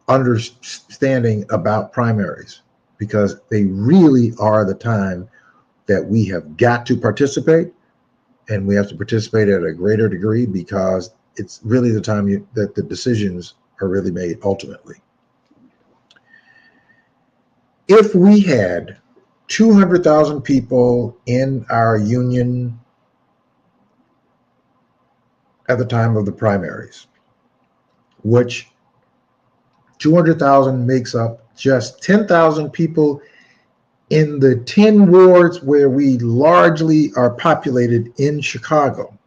understanding about primaries, because they really are the time that we have got to participate, and we have to participate at a greater degree, because it's really the time that the decisions are really made ultimately. If we had 200,000 people in our union at the time of the primaries, which 200,000 makes up just 10,000 people in the 10 wards where we largely are populated in Chicago.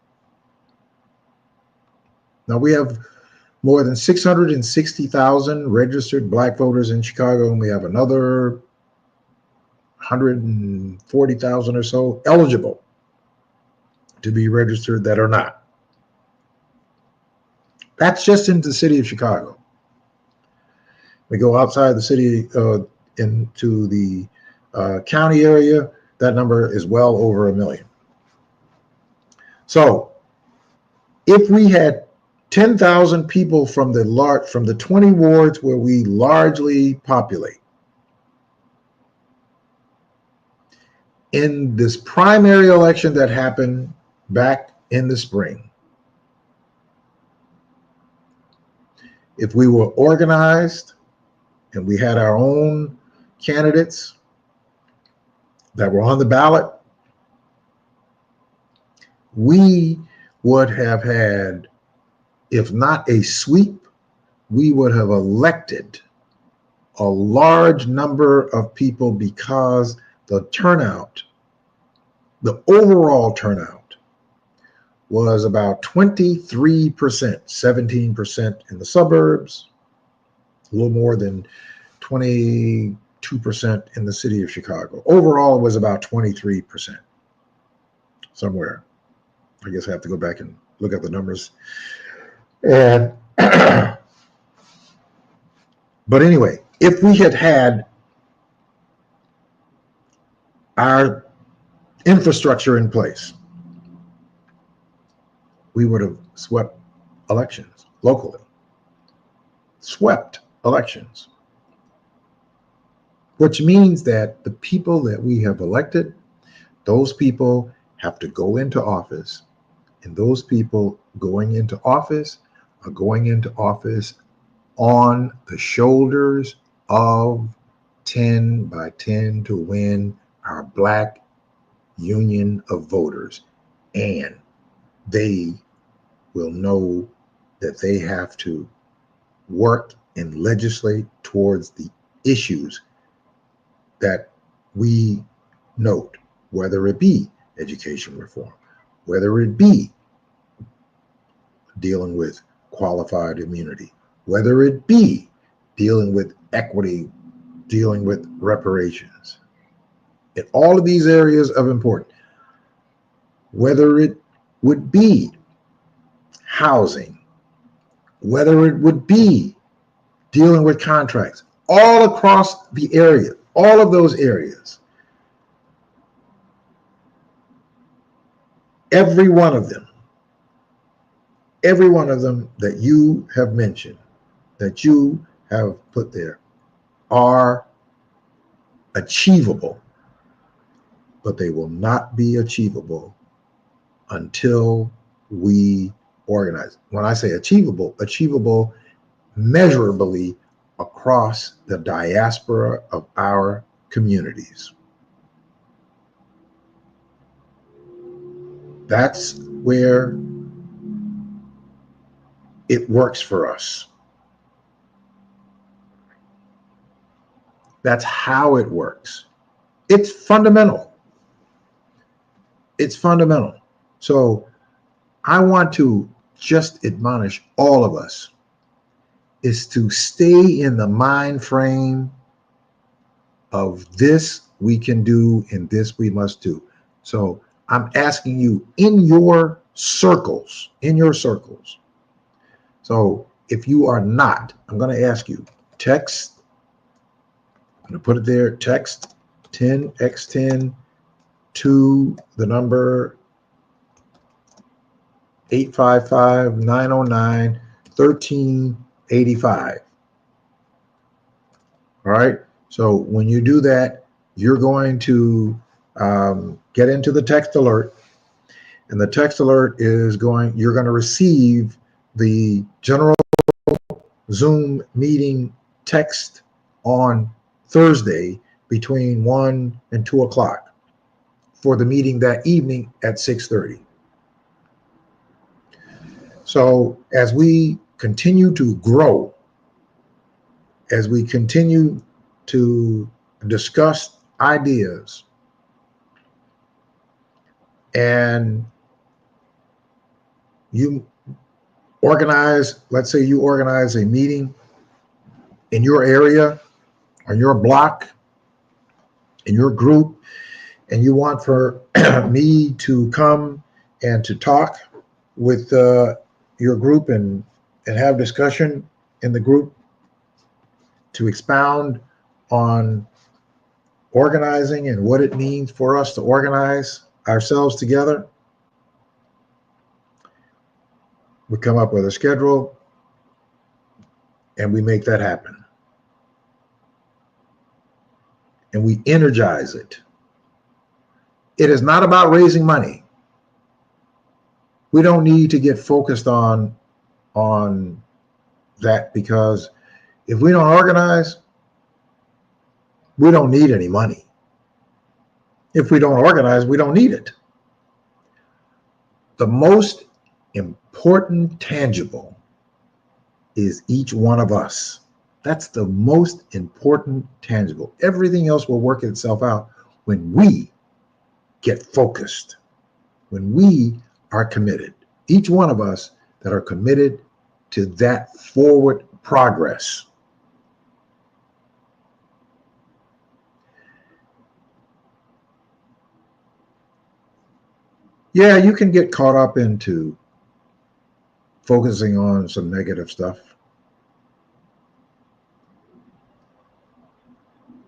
Now, we have more than 660,000 registered black voters in Chicago, and we have another 140,000 or so eligible to be registered that are not. That's just in the city of Chicago. We go outside the city into the county area, that number is well over 1 million. So if we had 10,000 people from the 20 wards where we largely populate in this primary election that happened back in the spring, if we were organized and we had our own candidates that were on the ballot, we would have had, if not a sweep, we would have elected a large number of people, because the turnout, the overall turnout was about 23%, 17% in the suburbs, a little more than 22% in the city of Chicago. Overall, it was about 23% somewhere. I guess I have to go back and look at the numbers. And but anyway, if we had had our infrastructure in place, we would have swept elections locally. Swept elections. Which means that the people that we have elected, those people have to go into office. And those people going into office are going into office on the shoulders of 10 by 10 to win our Black union of voters. And they will know that they have to work and legislate towards the issues that we note, whether it be education reform, whether it be dealing with qualified immunity, whether it be dealing with equity, dealing with reparations. In all of these areas of importance, whether it would be housing, whether it would be dealing with contracts, all across the area, all of those areas, every one of them that you have mentioned, that you have put there, are achievable, but they will not be achievable until we organize. When I say achievable measurably across the diaspora of our communities. That's where it works for us. That's how it works. It's fundamental. It's fundamental. So I want to just admonish all of us is to stay in the mind frame of this we can do and this we must do. So I'm asking you in your circles. So if you are not, I'm going to ask you, text, I'm going to put it there, text 10x10 to the number 855-909-1385. All right. So when you do that, you're going to get into the text alert, and the text alert is you're going to receive the general Zoom meeting text on Thursday between 1 and 2 o'clock for the meeting that evening at 6:30. So as we continue to grow, as we continue to discuss ideas, and you organize, let's say you organize a meeting in your area, on your block, in your group, and you want for me to come and to talk with your group and have discussion in the group to expound on organizing and what it means for us to organize ourselves together. We come up with a schedule and we make that happen. And we energize it. It is not about raising money. We don't need to get focused on that, because if we don't organize, we don't need any money. If we don't organize, we don't need it. The most important tangible is each one of us. That's the most important tangible. Everything else will work itself out when we get focused, when we are committed, each one of us that are committed to that forward progress. Yeah, you can get caught up into focusing on some negative stuff,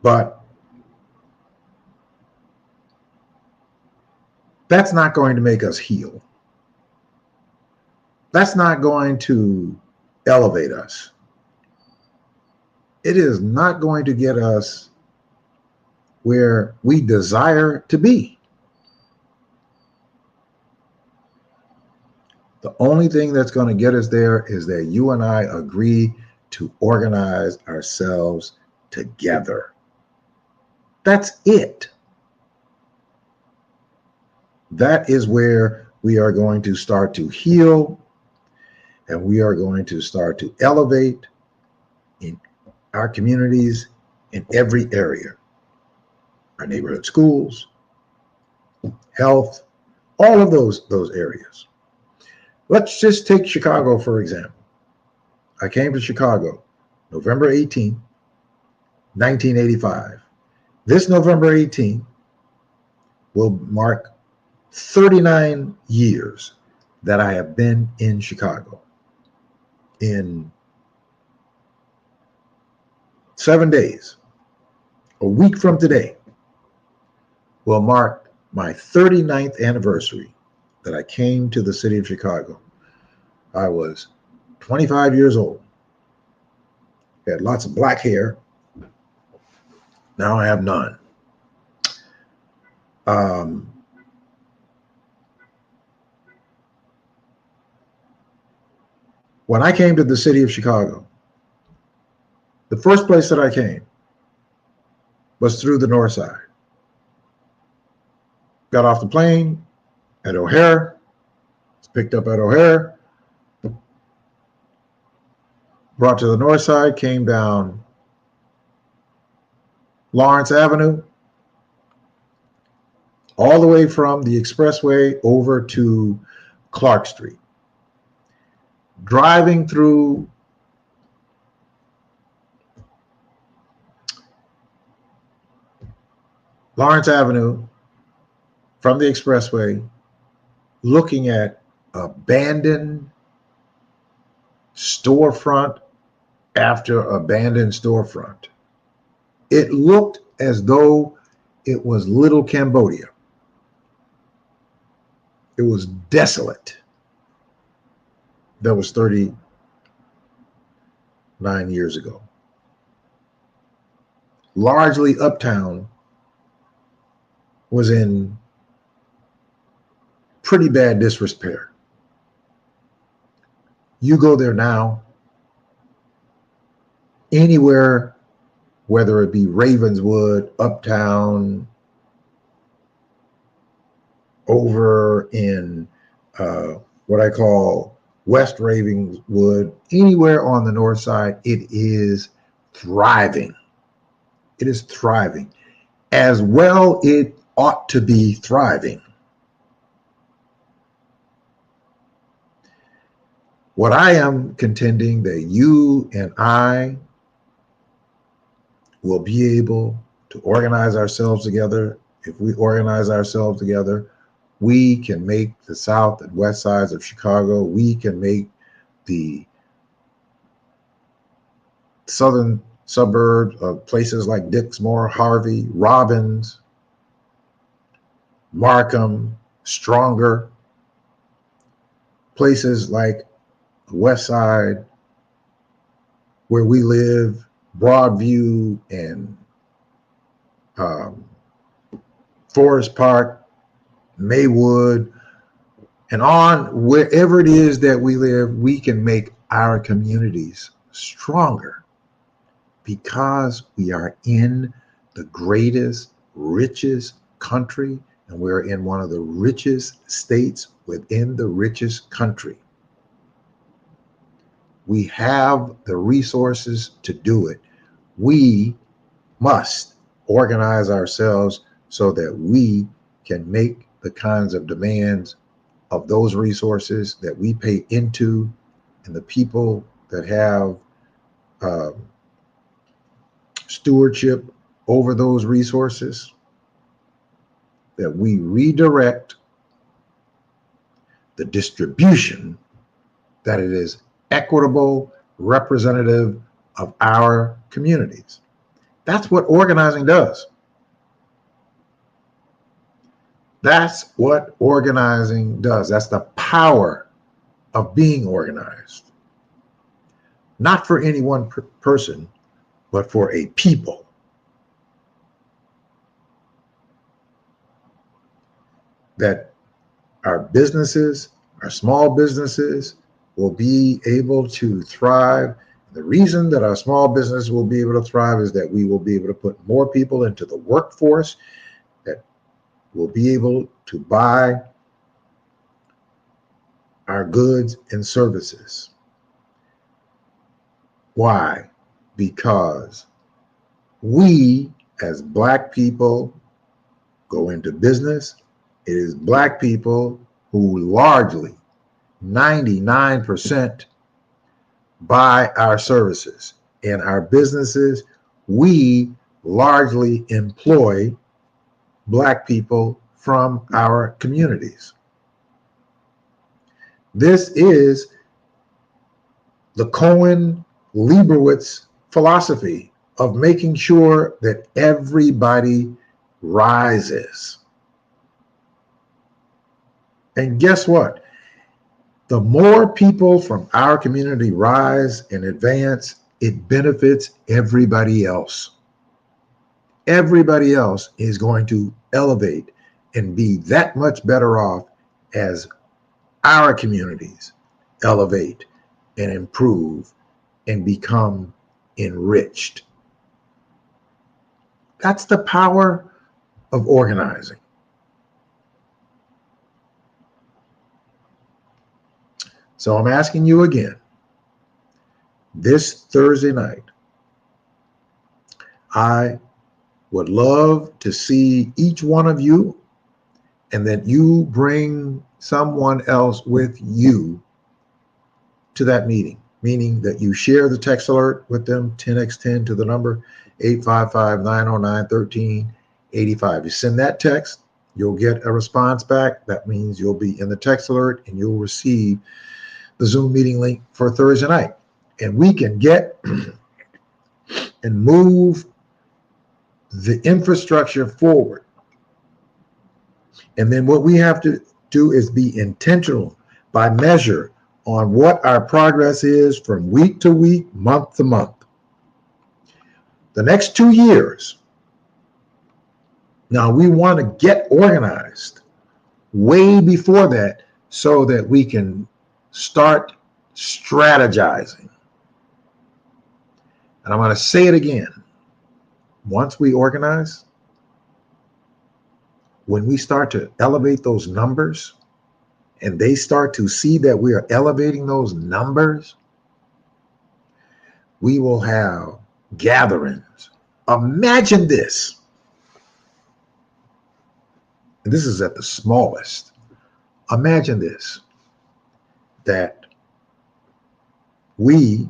but that's not going to make us heal. That's not going to elevate us. It is not going to get us where we desire to be. The only thing that's going to get us there is that you and I agree to organize ourselves together. That's it. That is where we are going to start to heal, and we are going to start to elevate in our communities in every area. Our neighborhood schools, health, all of those areas. Let's just take Chicago, for example. I came to Chicago November 18, 1985. This November 18 will mark 39 years that I have been in Chicago. In 7 days, a week from today, will mark my 39th anniversary that I came to the city of Chicago. I was 25 years old, had lots of black hair. Now I have none. When I came to the city of Chicago, the first place that I came was through the north side. Got off the plane at O'Hare, was picked up at O'Hare, brought to the north side, came down Lawrence Avenue, all the way from the expressway over to Clark Street. Driving through Lawrence Avenue from the expressway, looking at abandoned storefront after abandoned storefront. It looked as though it was little Cambodia. It was desolate. That was 39 years ago. Largely uptown was in pretty bad disrepair. You go there now, anywhere, whether it be Ravenswood, uptown, over in what I call West Ravenswood, anywhere on the north side, it is thriving. It is thriving. As well, it ought to be thriving. What I am contending that you and I will be able to organize ourselves together. If we organize ourselves together, we can make the south and west sides of Chicago. We can make the southern suburbs of places like Dixmoor, Harvey, Robbins, Markham stronger. Places like the west side where we live, Broadview and Forest Park, Maywood, and on wherever it is that we live, we can make our communities stronger because we are in the greatest, richest country, and we're in one of the richest states within the richest country. We have the resources to do it. We must organize ourselves so that we can make the kinds of demands of those resources that we pay into, and the people that have uh, stewardship over those resources, that we redirect the distribution, that it is equitable, representative of our communities. That's what organizing does. That's what organizing does. That's the power of being organized. Not for any one person, but for a people. That our businesses, our small businesses, will be able to thrive. The reason that our small business will be able to thrive is that we will be able to put more people into the workforce that will be able to buy our goods and services. Why? Because we, as Black people, go into business. It is Black people who largely, 99%, buy our services. In our businesses, we largely employ Black people from our communities. This is the Cohen-Leibowitz philosophy of making sure that everybody rises. And guess what? The more people from our community rise and advance, it benefits everybody else. Everybody else is going to elevate and be that much better off as our communities elevate and improve and become enriched. That's the power of organizing. So I'm asking you again, this Thursday night, I would love to see each one of you, and that you bring someone else with you to that meeting, meaning that you share the text alert with them, 10x10 to the number 855-909-1385. You send that text, you'll get a response back. That means you'll be in the text alert and you'll receive the Zoom meeting link for Thursday night. And we can get and move the infrastructure forward. And then what we have to do is be intentional by measure on what our progress is from week to week, month to month. The next 2 years, now we want to get organized way before that so that we can start strategizing. And I'm going to say it again. Once we organize, when we start to elevate those numbers and they start to see that we are elevating those numbers, we will have gatherings. Imagine this. And this is at the smallest. Imagine this, that we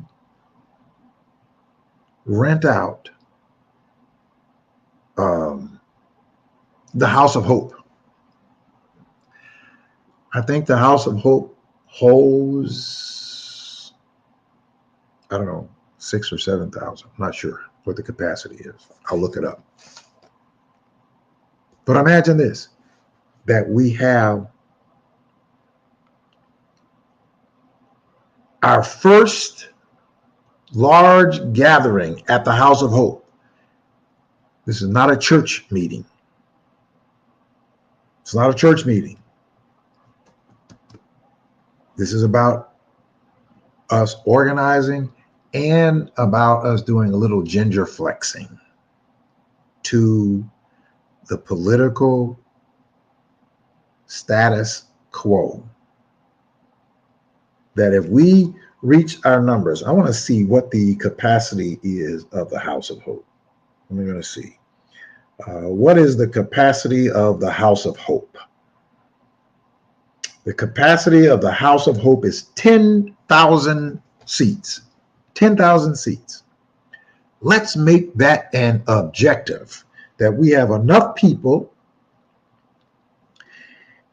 rent out the House of Hope. I think the House of Hope holds, I don't know, 6,000 or 7,000. I'm not sure what the capacity is. I'll look it up. But imagine this, that we have our first large gathering at the House of Hope. This is not a church meeting. It's not a church meeting. This is about us organizing and about us doing a little ginger flexing to the political status quo. That if we reach our numbers, I want to see what the capacity is of the House of Hope. I'm going to see. What is the capacity of the House of Hope? The capacity of the House of Hope is 10,000 seats. 10,000 seats. Let's make that an objective, that we have enough people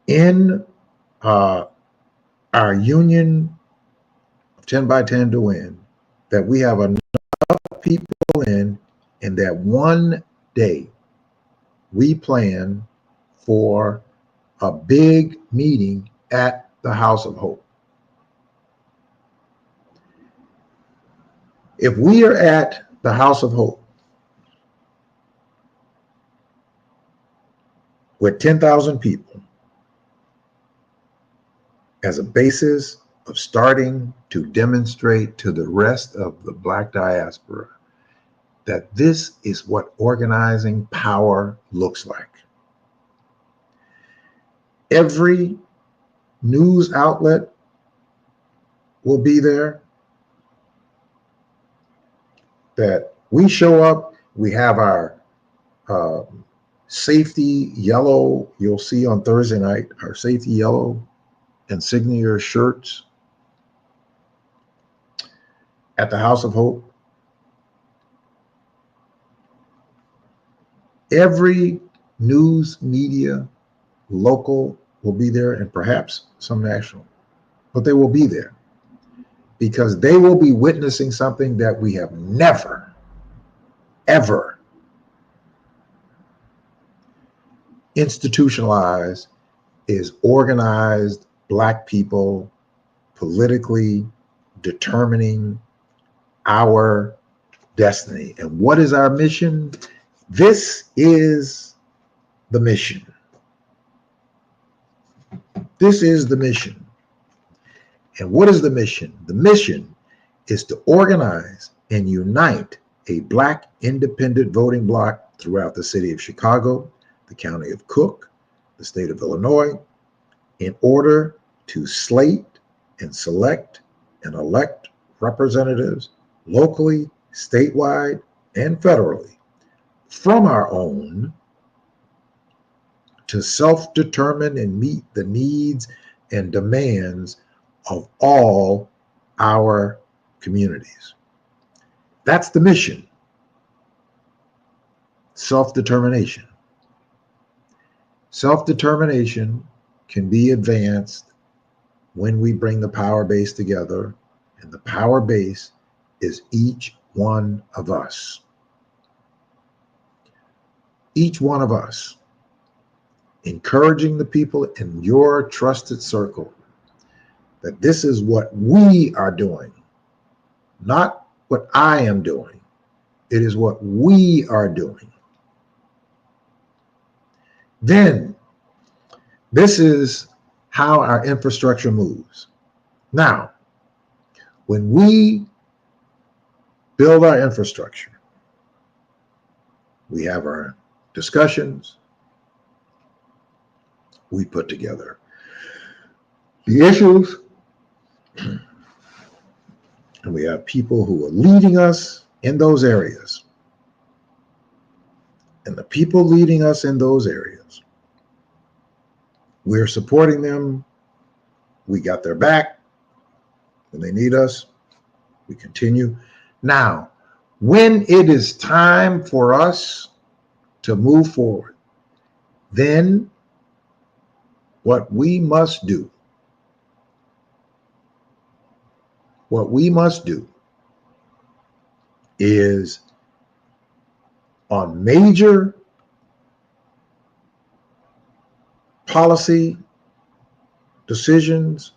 in our union of 10 by 10 to win, that we have enough people in, and that one day we plan for a big meeting at the House of Hope. If we are at the House of Hope with 10,000 people as a basis of starting to demonstrate to the rest of the Black diaspora that this is what organizing power looks like. Every news outlet will be there. That we show up, we have our safety yellow, you'll see on Thursday night, our safety yellow insignia shirts at the House of Hope. Every news media, local, will be there, and perhaps some national, but they will be there because they will be witnessing something that we have never, ever institutionalized, is organized Black people politically determining our destiny. And what is our mission? This is the mission. This is the mission. And what is the mission? The mission is to organize and unite a Black independent voting bloc throughout the city of Chicago, the county of Cook, the state of Illinois, in order to slate and select and elect representatives locally, statewide, and federally from our own to self-determine and meet the needs and demands of all our communities. That's the mission. Self-determination. Self-determination can be advanced when we bring the power base together, and the power base is each one of us. Each one of us. Encouraging the people in your trusted circle that this is what we are doing, not what I am doing. It is what we are doing. Then, this is how our infrastructure moves. Now, when we build our infrastructure, we have our discussions, we put together the issues, and we have people who are leading us in those areas. And the people leading us in those areas, we're supporting them. We got their back. When they need us, we continue. Now, when it is time for us to move forward, then what we must do is on major policy decisions,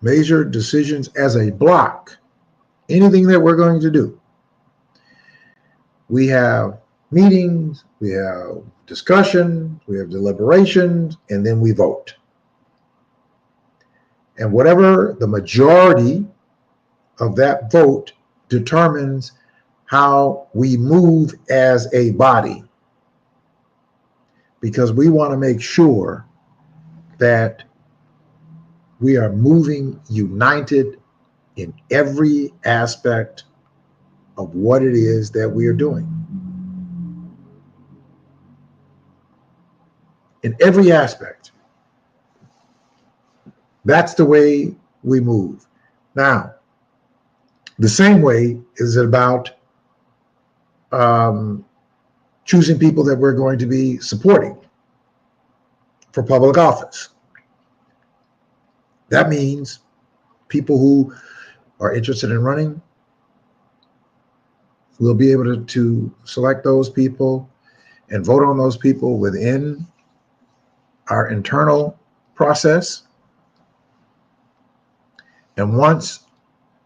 major decisions as a block, anything that we're going to do. We have meetings, we have discussion, we have deliberations, and then we vote. And whatever the majority of that vote determines how we move as a body, because we want to make sure that we are moving united in every aspect of what it is that we are doing. in every aspect. That's the way we move. Now, the same way is it about choosing people that we're going to be supporting for public office. That means people who are interested in running, we'll be able to select those people and vote on those people within our internal process. And once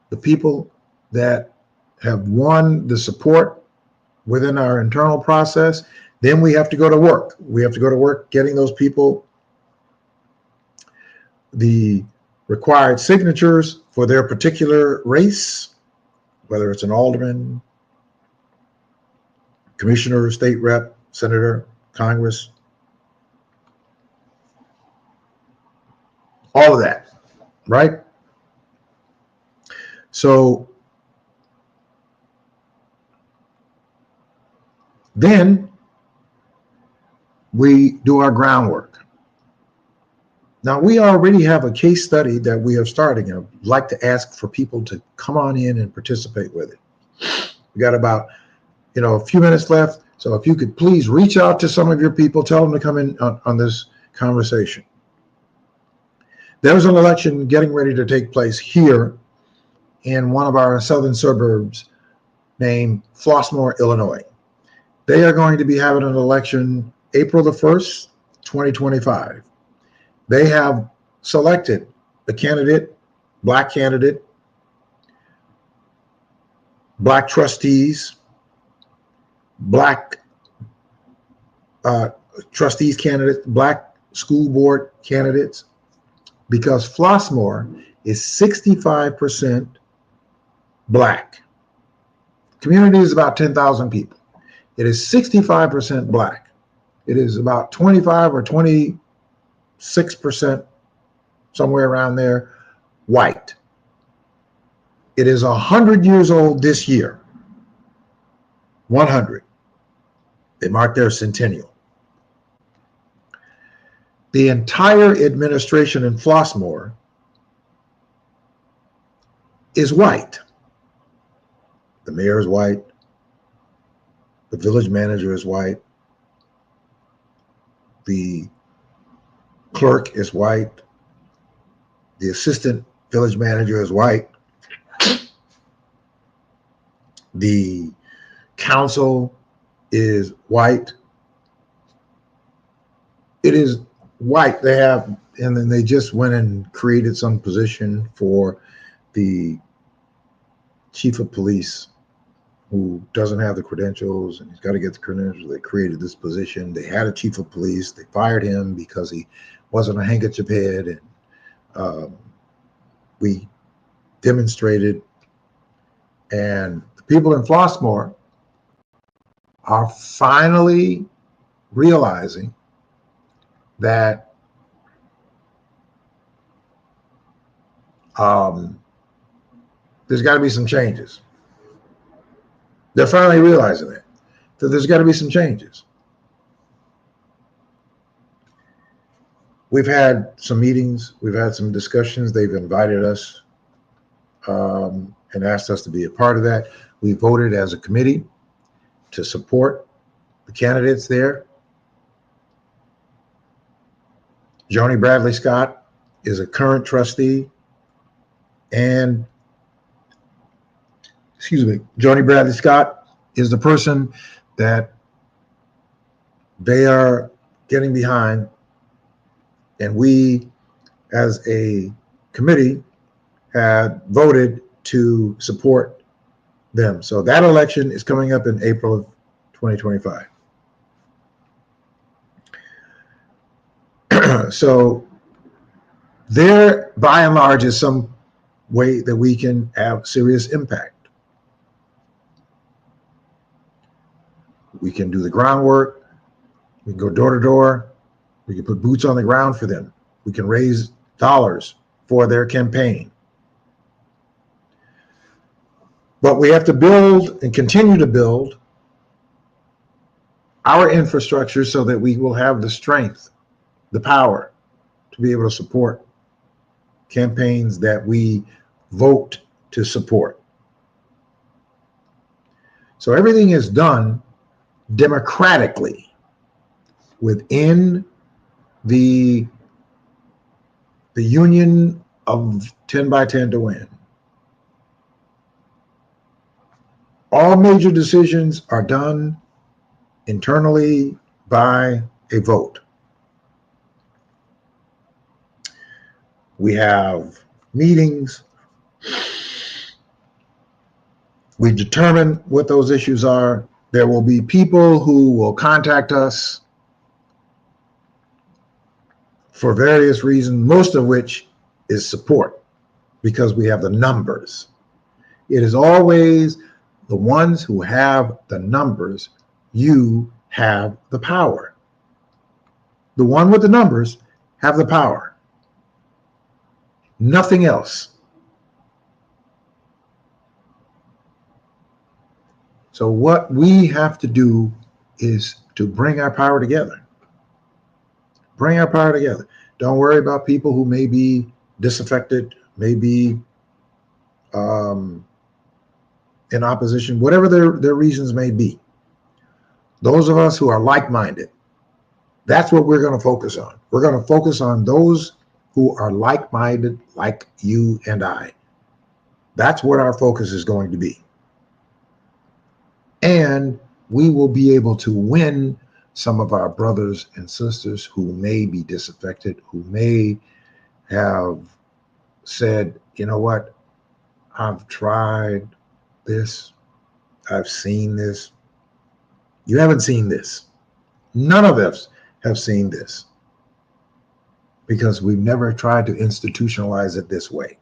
the people that have won the support within our internal process, then we have to go to work. We have to go to work getting those people the required signatures for their particular race, whether it's an alderman, commissioner, state rep, senator, Congress, all of that, right? So then we do our groundwork. Now, we already have a case study that we are starting. I'd like to ask for people to come on in and participate with it. We got about, a few minutes left. So if you could please reach out to some of your people, tell them to come in on this conversation. There was an election getting ready to take place here in one of our southern suburbs named Flossmoor, Illinois. They are going to be having an election April the 1st, 2025. They have selected a candidate, Black trustees, Black trustees candidates, Black school board candidates, because Flossmoor is 65% Black. Community is about 10,000 people. It is 65% Black. It is about 25 or 26%, somewhere around there, white. It is 100 years old this year. 100. They mark their centennial. The entire administration in Flossmoor is white. The mayor is white. The village manager is white. The clerk is white. The assistant village manager is white. The council is white. It is white. They have, and then they just went and created some position for the chief of police who doesn't have the credentials, and he's got to get the credentials. They created this position. They had a chief of police. They fired him because he wasn't a handkerchief head, and we demonstrated. And the people in Flossmoor are finally realizing that there's got to be some changes. They're finally realizing that there's got to be some changes. We've had some meetings. We've had some discussions. They've invited us and asked us to be a part of that. We voted as a committee to support the candidates there. Joni Bradley Scott is a current trustee, and Joni Bradley Scott is the person that they are getting behind, and we as a committee had voted to support them. So that election is coming up in April of 2025. So there, by and large, is some way that we can have serious impact. We can do the groundwork. We can go door to door. We can put boots on the ground for them. We can raise dollars for their campaign. But we have to build and continue to build our infrastructure so that we will have the strength the power to be able to support campaigns that we vote to support. So everything is done democratically within the union of 10 by 10 to win. All major decisions are done internally by a vote. We have meetings. We determine what those issues are. There will be people who will contact us for various reasons, most of which is support, because we have the numbers. It is always the ones who have the numbers. You have the power. The one with the numbers have the power. Nothing else. So what we have to do is to bring our power together. Bring our power together. Don't worry about people who may be disaffected, may be in opposition, whatever their reasons may be. Those of us who are like-minded, that's what we're going to focus on. We're going to focus on those who are like-minded, like you and I. That's what our focus is going to be. And we will be able to win some of our brothers and sisters who may be disaffected, who may have said, you know what, I've tried this, I've seen this. You haven't seen this. None of us have seen this, because we've never tried to institutionalize it this way.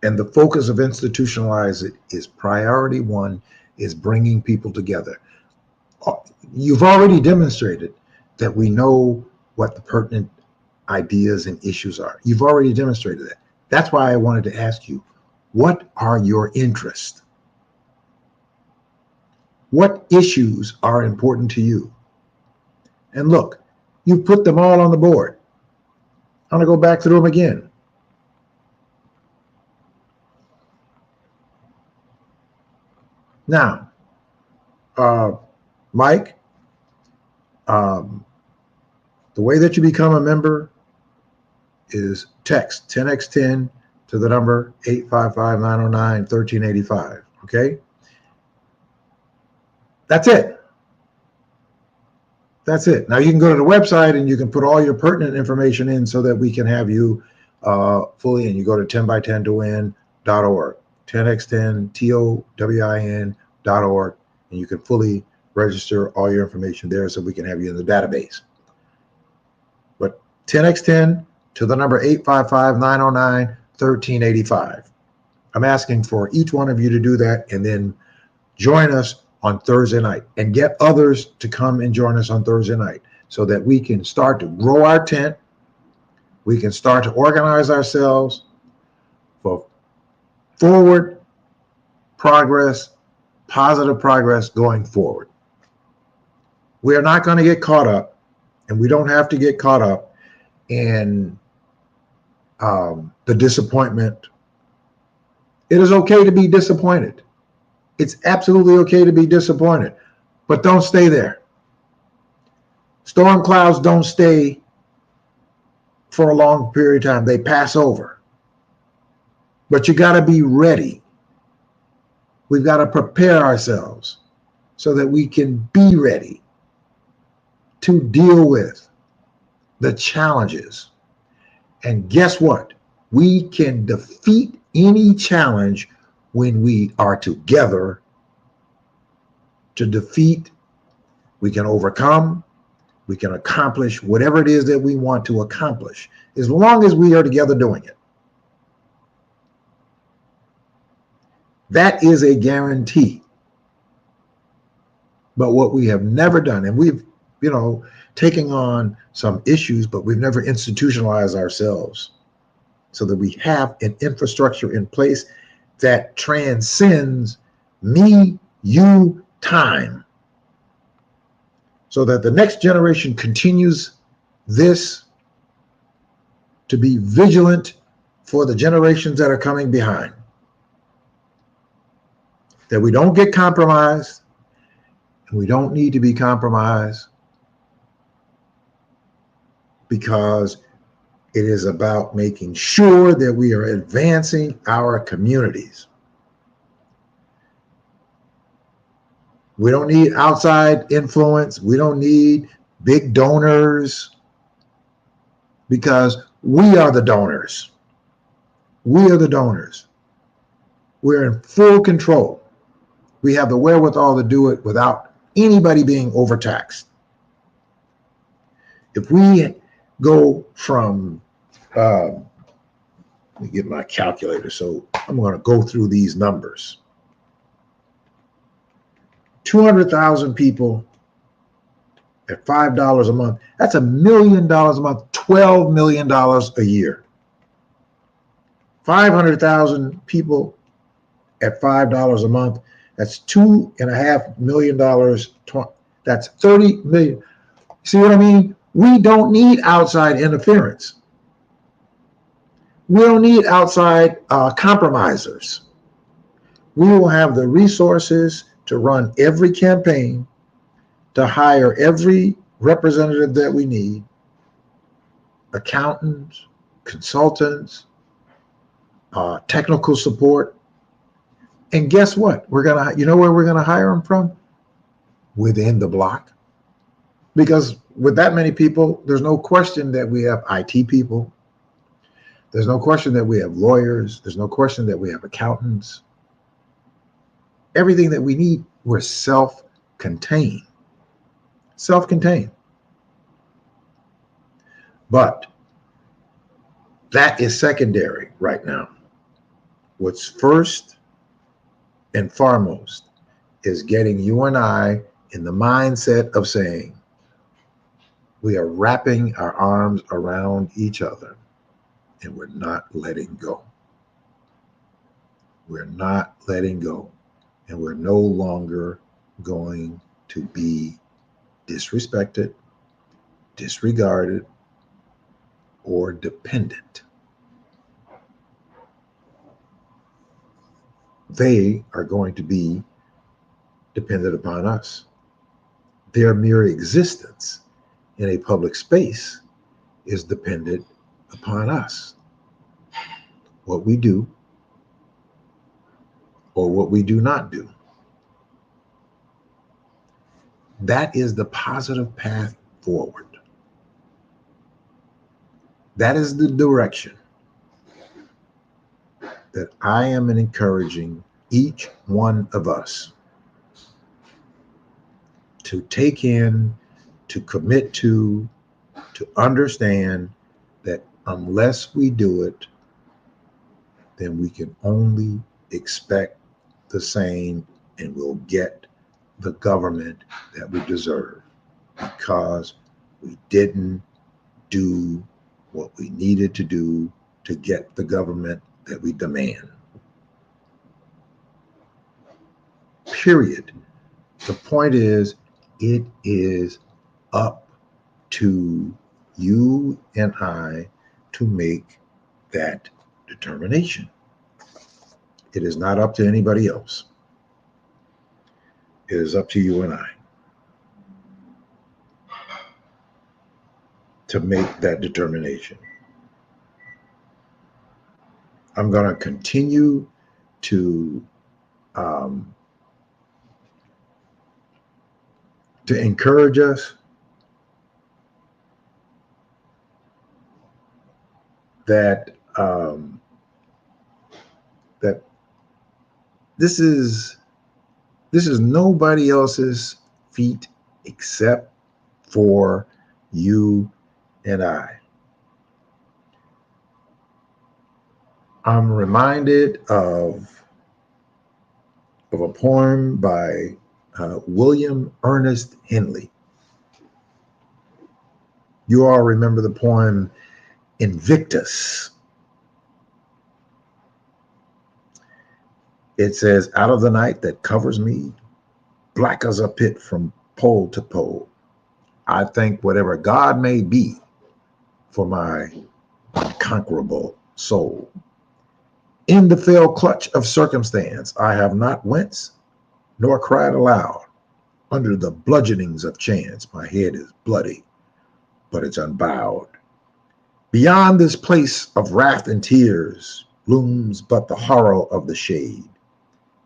And the focus of institutionalize it is priority one, is bringing people together. You've already demonstrated that we know what the pertinent ideas and issues are. You've already demonstrated that. That's why I wanted to ask you, what are your interests? What issues are important to you? And look, you've put them all on the board. I'm going to go back through them again. Now, Mike, the way that you become a member is text 10x10 to the number 855-909-1385. Okay? That's it. That's it. Now you can go to the website and you can put all your pertinent information in so that we can have you fully in. You go to 10by10towin.org, 10x10, TOWIN.org, and you can fully register all your information there so we can have you in the database. But 10x10 to the number 855-909-1385. I'm asking for each one of you to do that, and then join us on Thursday night and get others to come and join us on Thursday night so that we can start to grow our tent. We can start to organize ourselves for forward progress, positive progress going forward. We are not going to get caught up, and we don't have to get caught up in the disappointment. It is okay to be disappointed. It's absolutely okay to be disappointed, but don't stay there. Storm clouds don't stay for a long period of time. They pass over. But you got to be ready. We've got to prepare ourselves so that we can be ready to deal with the challenges. And guess what? We can defeat any challenge when we are together to defeat. We can overcome, we can accomplish whatever it is that we want to accomplish, as long as we are together doing it. That is a guarantee. But what we have never done, and we've, taken on some issues, but we've never institutionalized ourselves so that we have an infrastructure in place that transcends me, you, time. so that the next generation continues this, to be vigilant for the generations that are coming behind, that we don't get compromised, and we don't need to be compromised, because it is about making sure that we are advancing our communities. We don't need outside influence. We don't need big donors, because we are the donors. We are the donors. We're in full control. We have the wherewithal to do it without anybody being overtaxed. If we go from, let me get my calculator, so I'm going to go through these numbers. 200,000 people at $5 a month, that's $1 million a month, $12 million a year. 500,000 people at $5 a month, that's $2.5 million. That's 30 million. See what I mean? We don't need outside interference. We don't need outside compromisers. We will have the resources to run every campaign, to hire every representative that we need, accountants, consultants, technical support. And guess what? You know where we're gonna hire them from? Within the block. Because with that many people, there's no question that we have IT people. There's no question that we have lawyers. There's no question that we have accountants. Everything that we need, we're self-contained. Self-contained. But that is secondary right now. What's first and foremost is getting you and I in the mindset of saying, we are wrapping our arms around each other and we're not letting go. We're not letting go. And we're no longer going to be disrespected, disregarded, or dependent. They are going to be dependent upon us. Their mere existence in a public space is dependent upon us. What we do or what we do not do. That is the positive path forward. That is the direction that I am encouraging each one of us to take in, to commit to understand that unless we do it, then we can only expect the same, and we'll get the government that we deserve because we didn't do what we needed to do to get the government that we demand. Period. The point is, it is up to you and I to make that determination. It is not up to anybody else. It is up to you and I to make that determination. I'm going to continue to encourage us that that this is nobody else's feat except for you and I. I'm reminded of a poem by William Ernest Henley. You all remember the poem Invictus. It says, out of the night that covers me, black as a pit from pole to pole, I thank whatever God may be for my unconquerable soul. In the fell clutch of circumstance, I have not winced nor cried aloud. Under the bludgeonings of chance, my head is bloody, but it's unbowed. Beyond this place of wrath and tears looms but the horror of the shade,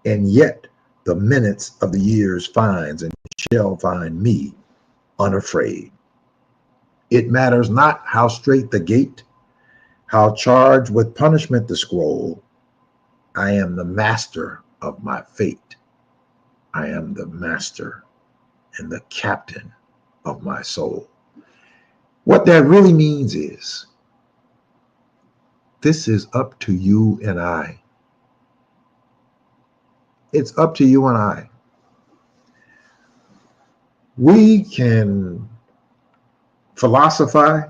and yet the minutes of the years finds and shall find me unafraid. It matters not how straight the gate, how charged with punishment the scroll. I am the master of my fate. I am the master and the captain of my soul. What that really means is this is up to you and I. It's up to you and I. We can philosophize.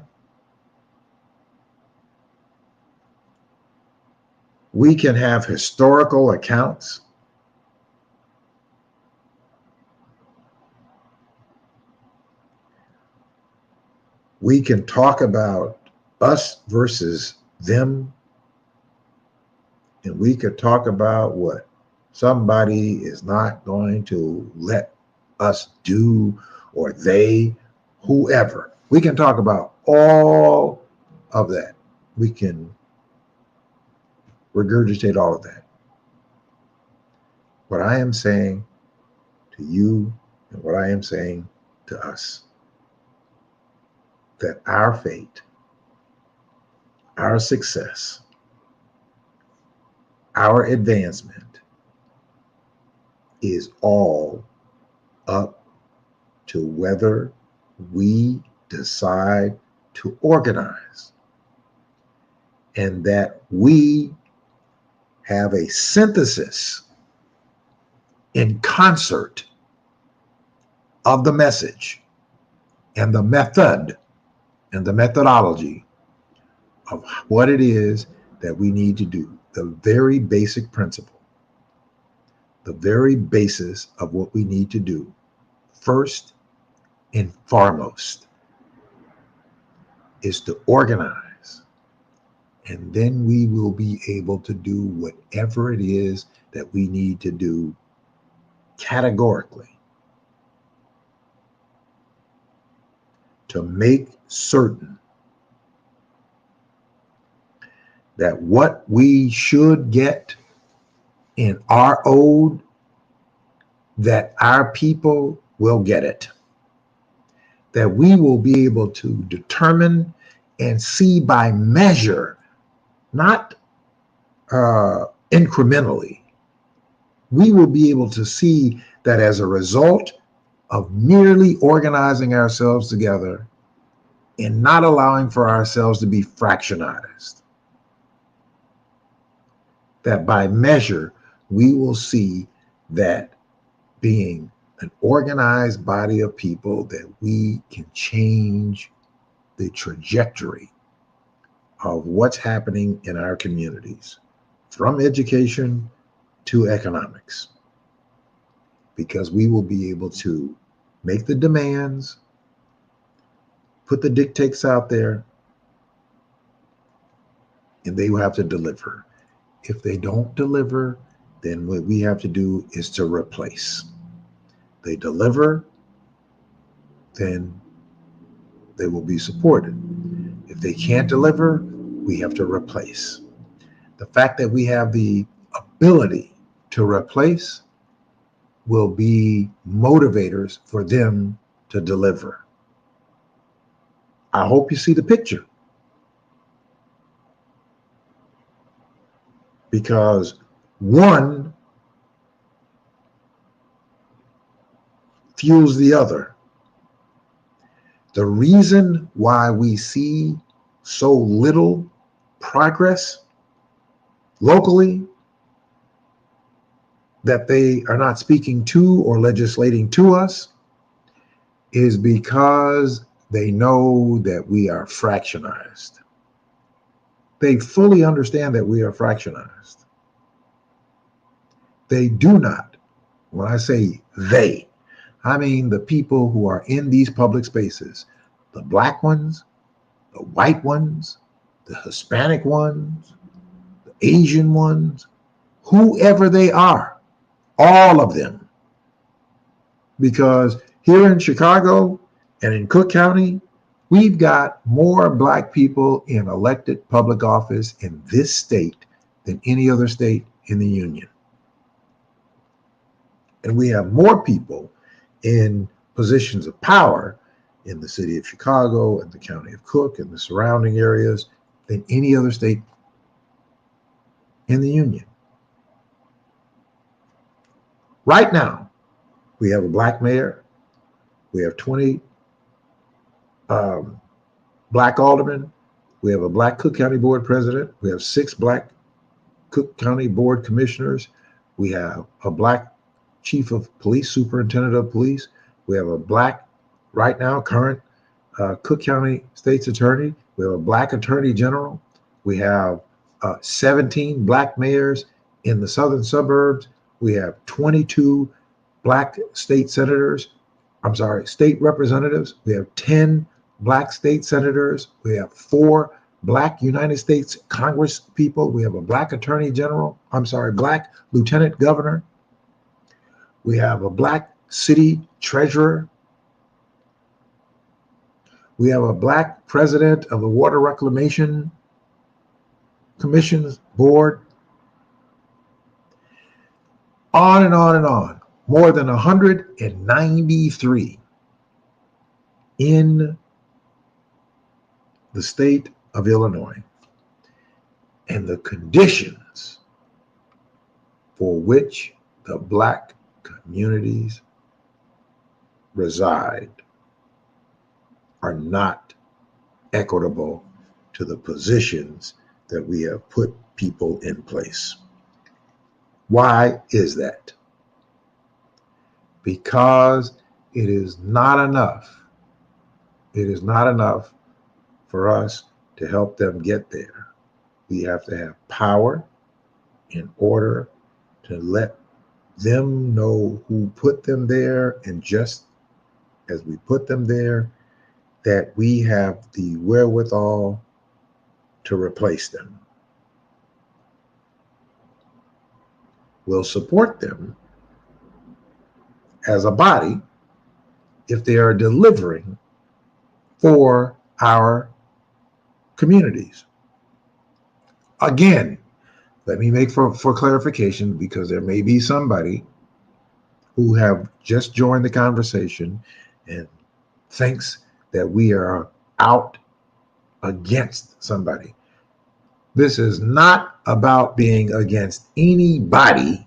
We can have historical accounts. We can talk about us versus them. And we could talk about what somebody is not going to let us do, or they, whoever. We can talk about all of that. We can regurgitate all of that. What I am saying to you and what I am saying to us, that our fate, our success, our advancement is all up to whether we decide to organize, and that we have a synthesis in concert of the message and the method and the methodology of what it is that we need to do. The very basic principle, the very basis of what we need to do, first and foremost, is to organize. And then we will be able to do whatever it is that we need to do categorically to make certain that what we should get in our ode, that our people will get it. That we will be able to determine and see by measure, not incrementally. We will be able to see that as a result of merely organizing ourselves together and not allowing for ourselves to be fractionized, that by measure, we will see that being an organized body of people, that we can change the trajectory of what's happening in our communities, from education to economics, because we will be able to make the demands, put the dictates out there, and they will have to deliver. If they don't deliver, then what we have to do is to replace. They deliver, then they will be supported. If they can't deliver, we have to replace. The fact that we have the ability to replace will be motivators for them to deliver. I hope you see the picture, because one fuels the other. The reason why we see so little progress locally, that they are not speaking to or legislating to us, is because they know that we are fractionized. They fully understand that we are fractionized. They do not, when I say they, I mean the people who are in these public spaces, the black ones, the white ones, the Hispanic ones, the Asian ones, whoever they are, all of them. Because here in Chicago and in Cook County, we've got more black people in elected public office in this state than any other state in the union. And we have more people in positions of power in the city of Chicago and the county of Cook and the surrounding areas than any other state in the union. Right now, we have a black mayor. We have 20 black aldermen. We have a black Cook County Board president. We have 6 black Cook County Board commissioners. We have a black chief of police, superintendent of police. We have a black, right now, current Cook County State's attorney. We have a black attorney general. We have 17 black mayors in the southern suburbs. We have 22 black state senators. I'm sorry, state representatives. We have 10 black state senators. We have 4 black United States Congress people. We have a black attorney general. I'm sorry, black lieutenant governor. We have a black city treasurer. We have a black president of the Water Reclamation Commission's board. On and on and on. More than 193 in the state of Illinois. And the conditions for which the black communities reside are not equitable to the positions that we have put people in place. Why is that? Because it is not enough. It is not enough for us to help them get there. We have to have power in order to let them know who put them there, and just as we put them there, that we have the wherewithal to replace them. We'll support them as a body if they are delivering for our communities. Again, let me make for clarification, because there may be somebody who have just joined the conversation and thinks that we are out against somebody. This is not about being against anybody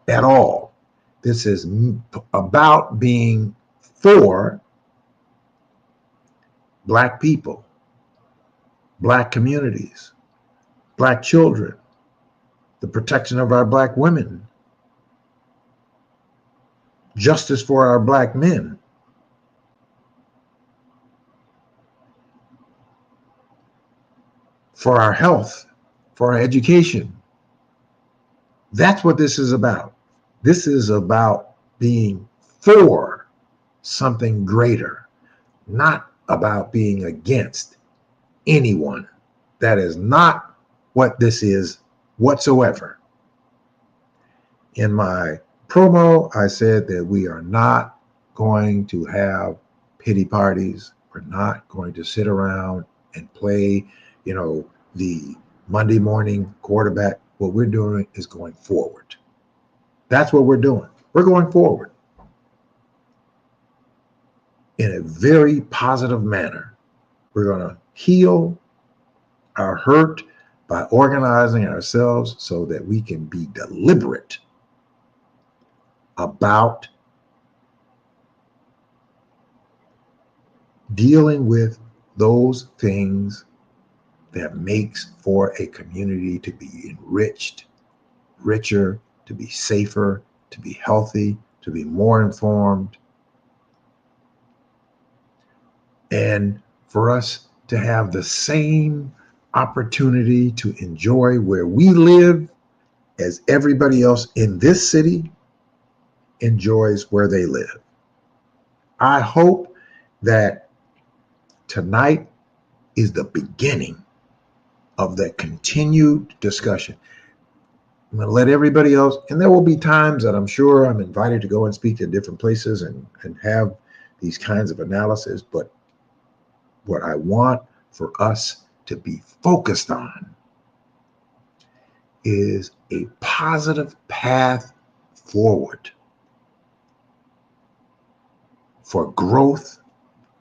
at all. This is about being for black people, black communities, black children, the protection of our black women, justice for our black men, for our health, for our education. That's what this is about. This is about being for something greater, not about being against anyone. That is not what this is whatsoever. In my promo, I said that we are not going to have pity parties. We're not going to sit around and play, the Monday morning quarterback. What we're doing is going forward. That's what we're doing. We're going forward in a very positive manner. We're going to heal our hurt by organizing ourselves so that we can be deliberate about dealing with those things that makes for a community to be enriched, richer, to be safer, to be healthy, to be more informed, and for us to have the same opportunity to enjoy where we live as everybody else in this city enjoys where they live. I hope that tonight is the beginning of that continued discussion. I'm going to let everybody else, and there will be times that I'm sure I'm invited to go and speak in different places and have these kinds of analysis. But what I want for us to be focused on is a positive path forward for growth,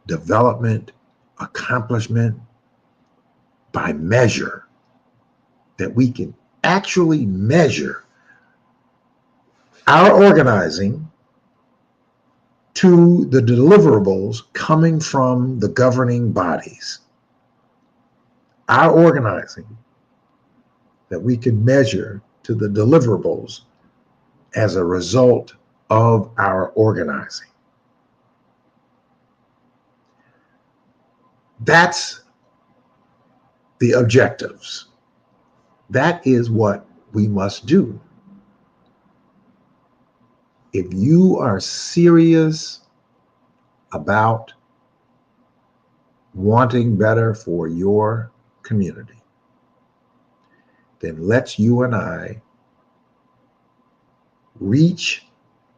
development, accomplishment by measure, that we can actually measure our organizing to the deliverables coming from the governing bodies. Our organizing that we can measure to the deliverables as a result of our organizing. That's the objectives. That is what we must do. If you are serious about wanting better for your community, then let's you and I reach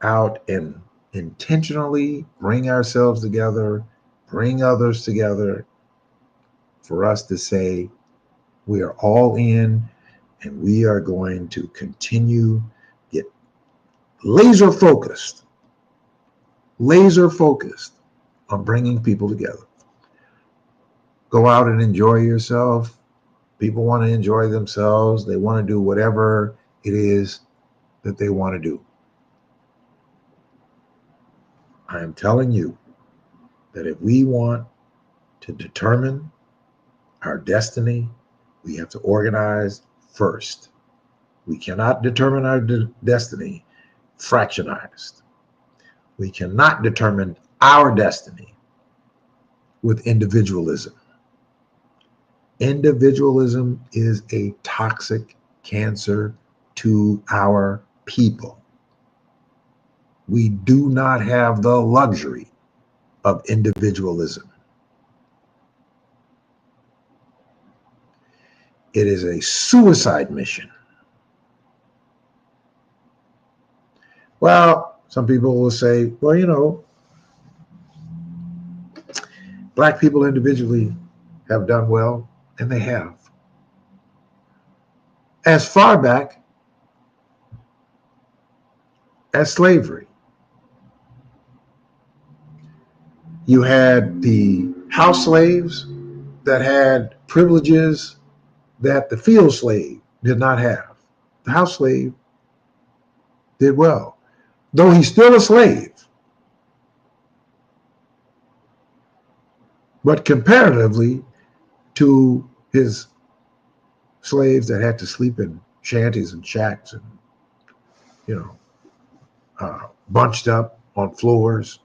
out and intentionally bring ourselves together, bring others together, for us to say we are all in and we are going to continue, get laser focused on bringing people together. Go out and enjoy yourself. People want to enjoy themselves. They want to do whatever it is that they want to do. I am telling you that if we want to determine our destiny, we have to organize first. We cannot determine our destiny fractionized. We cannot determine our destiny with individualism. Individualism is a toxic cancer to our people. We do not have the luxury of individualism. It is a suicide mission. Well, some people will say, well, you know, Black people individually have done well, and they have. As far back as slavery, you had the house slaves that had privileges that the field slave did not have. The house slave did well, though he's still a slave. But comparatively to his slaves that had to sleep in shanties and shacks and, bunched up on floors,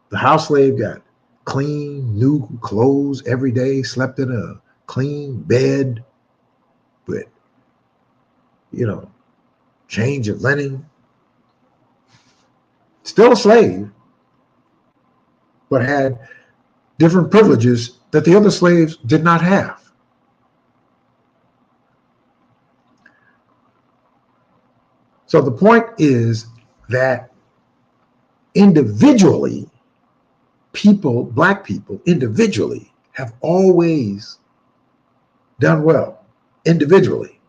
the house slave got clean, new clothes every day, slept in a clean bed with, change of linen. Still a slave, but had different privileges that the other slaves did not have. So the point is that individually, Black people individually have always done well, individually.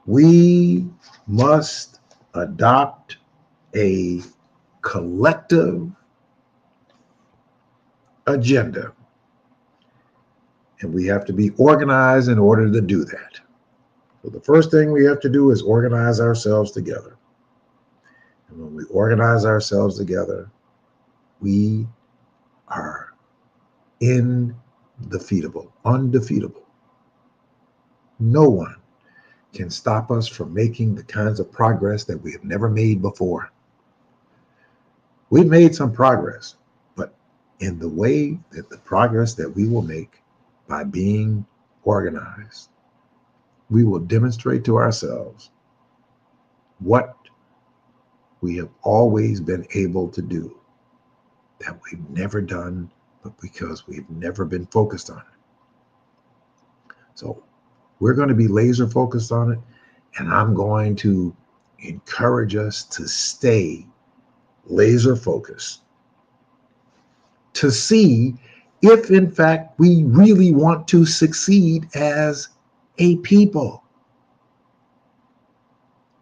We must adopt a collective agenda, and we have to be organized in order to do that. So the first thing we have to do is organize ourselves together. And when we organize ourselves together, we are undefeatable. No one can stop us from making the kinds of progress that we have never made before. We've made some progress, but in the way that the progress that we will make by being organized, we will demonstrate to ourselves what we have always been able to do that we've never done, but because we've never been focused on it. So we're going to be laser focused on it, and I'm going to encourage us to stay laser focused to see if in fact we really want to succeed as a people.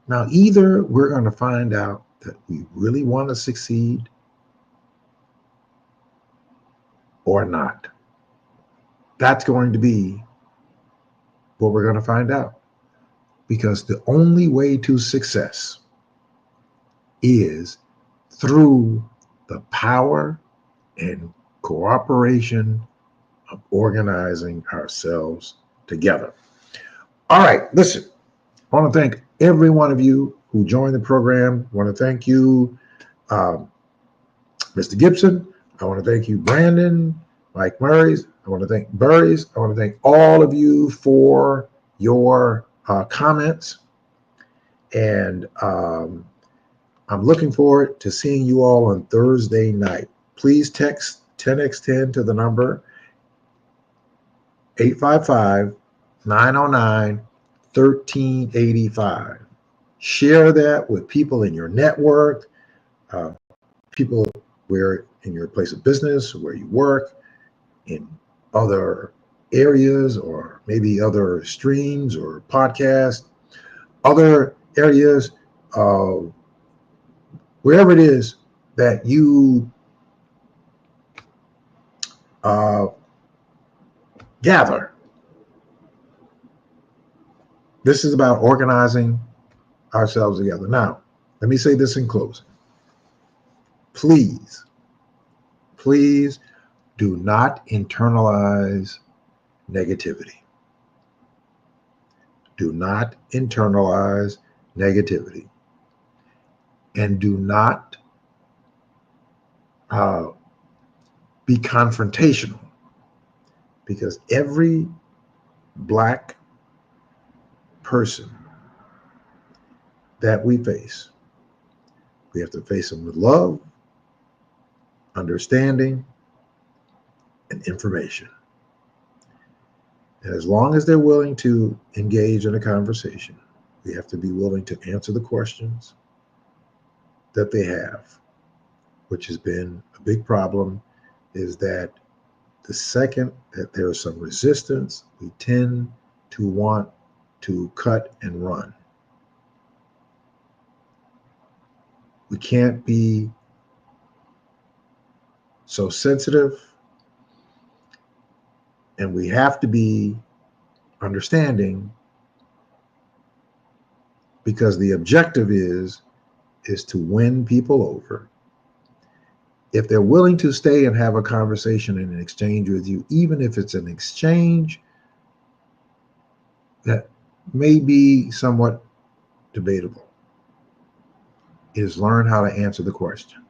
Now, either we're going to find out that we really want to succeed or not. That's going to be what we're going to find out. Because the only way to success is through the power and cooperation of organizing ourselves together. All right, listen, I want to thank every one of you who joined the program. I want to thank you, Mr. Gibson. I want to thank you, Brandon, Mike Murray's. I want to thank Burry's. I want to thank all of you for your comments. And I'm looking forward to seeing you all on Thursday night. Please text 10x10 to the number 855-909-1385. Share that with people in your network, people where in your place of business, where you work, in other areas, or maybe other streams or podcasts, other areas, wherever it is that you gather. This is about organizing ourselves together. Now, let me say this in closing. Please do not internalize negativity. Do not internalize negativity. And do not be confrontational, because every Black person that we have to face them with love, understanding, and information. And as long as they're willing to engage in a conversation, we have to be willing to answer the questions that they have, which has been a big problem, is that the second that there is some resistance, we tend to want to cut and run. We can't be so sensitive, and we have to be understanding, because the objective is to win people over. If they're willing to stay and have a conversation and an exchange with you, even if it's an exchange that may be somewhat debatable, is learn how to answer the questions.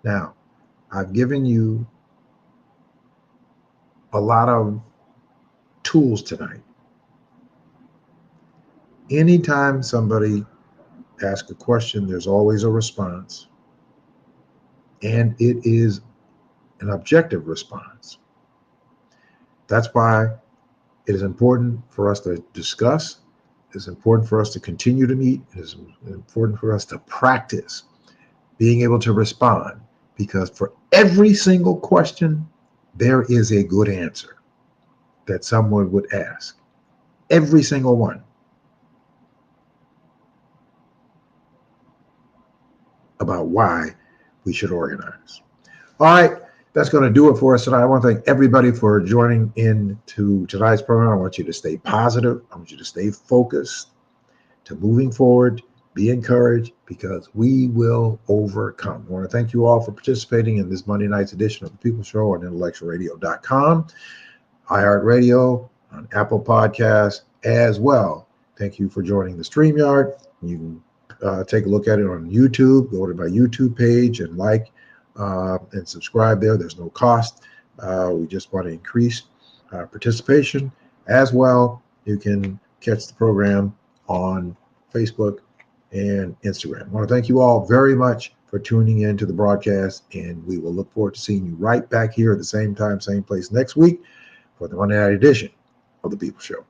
Now, I've given you a lot of tools tonight. Anytime somebody asks a question, there's always a response. And it is an objective response. That's why it is important for us to discuss. It's important for us to continue to meet. It is important for us to practice being able to respond, because for every single question, there is a good answer that someone would ask. Every single one. About why we should organize. All right, that's going to do it for us tonight. I want to thank everybody for joining in to tonight's program. I want you to stay positive. I want you to stay focused, to moving forward. Be encouraged, because we will overcome. I want to thank you all for participating in this Monday night's edition of the People Show on intellectualradio.com, iHeartRadio, on Apple Podcasts as well. Thank you for joining the StreamYard. You can take a look at it on YouTube. Go to my YouTube page and like and subscribe there. There's no cost. We just want to increase participation as well. You can catch the program on Facebook and Instagram. I want to thank you all very much for tuning in to the broadcast, and we will look forward to seeing you right back here at the same time, same place next week for the Monday night edition of The People Show.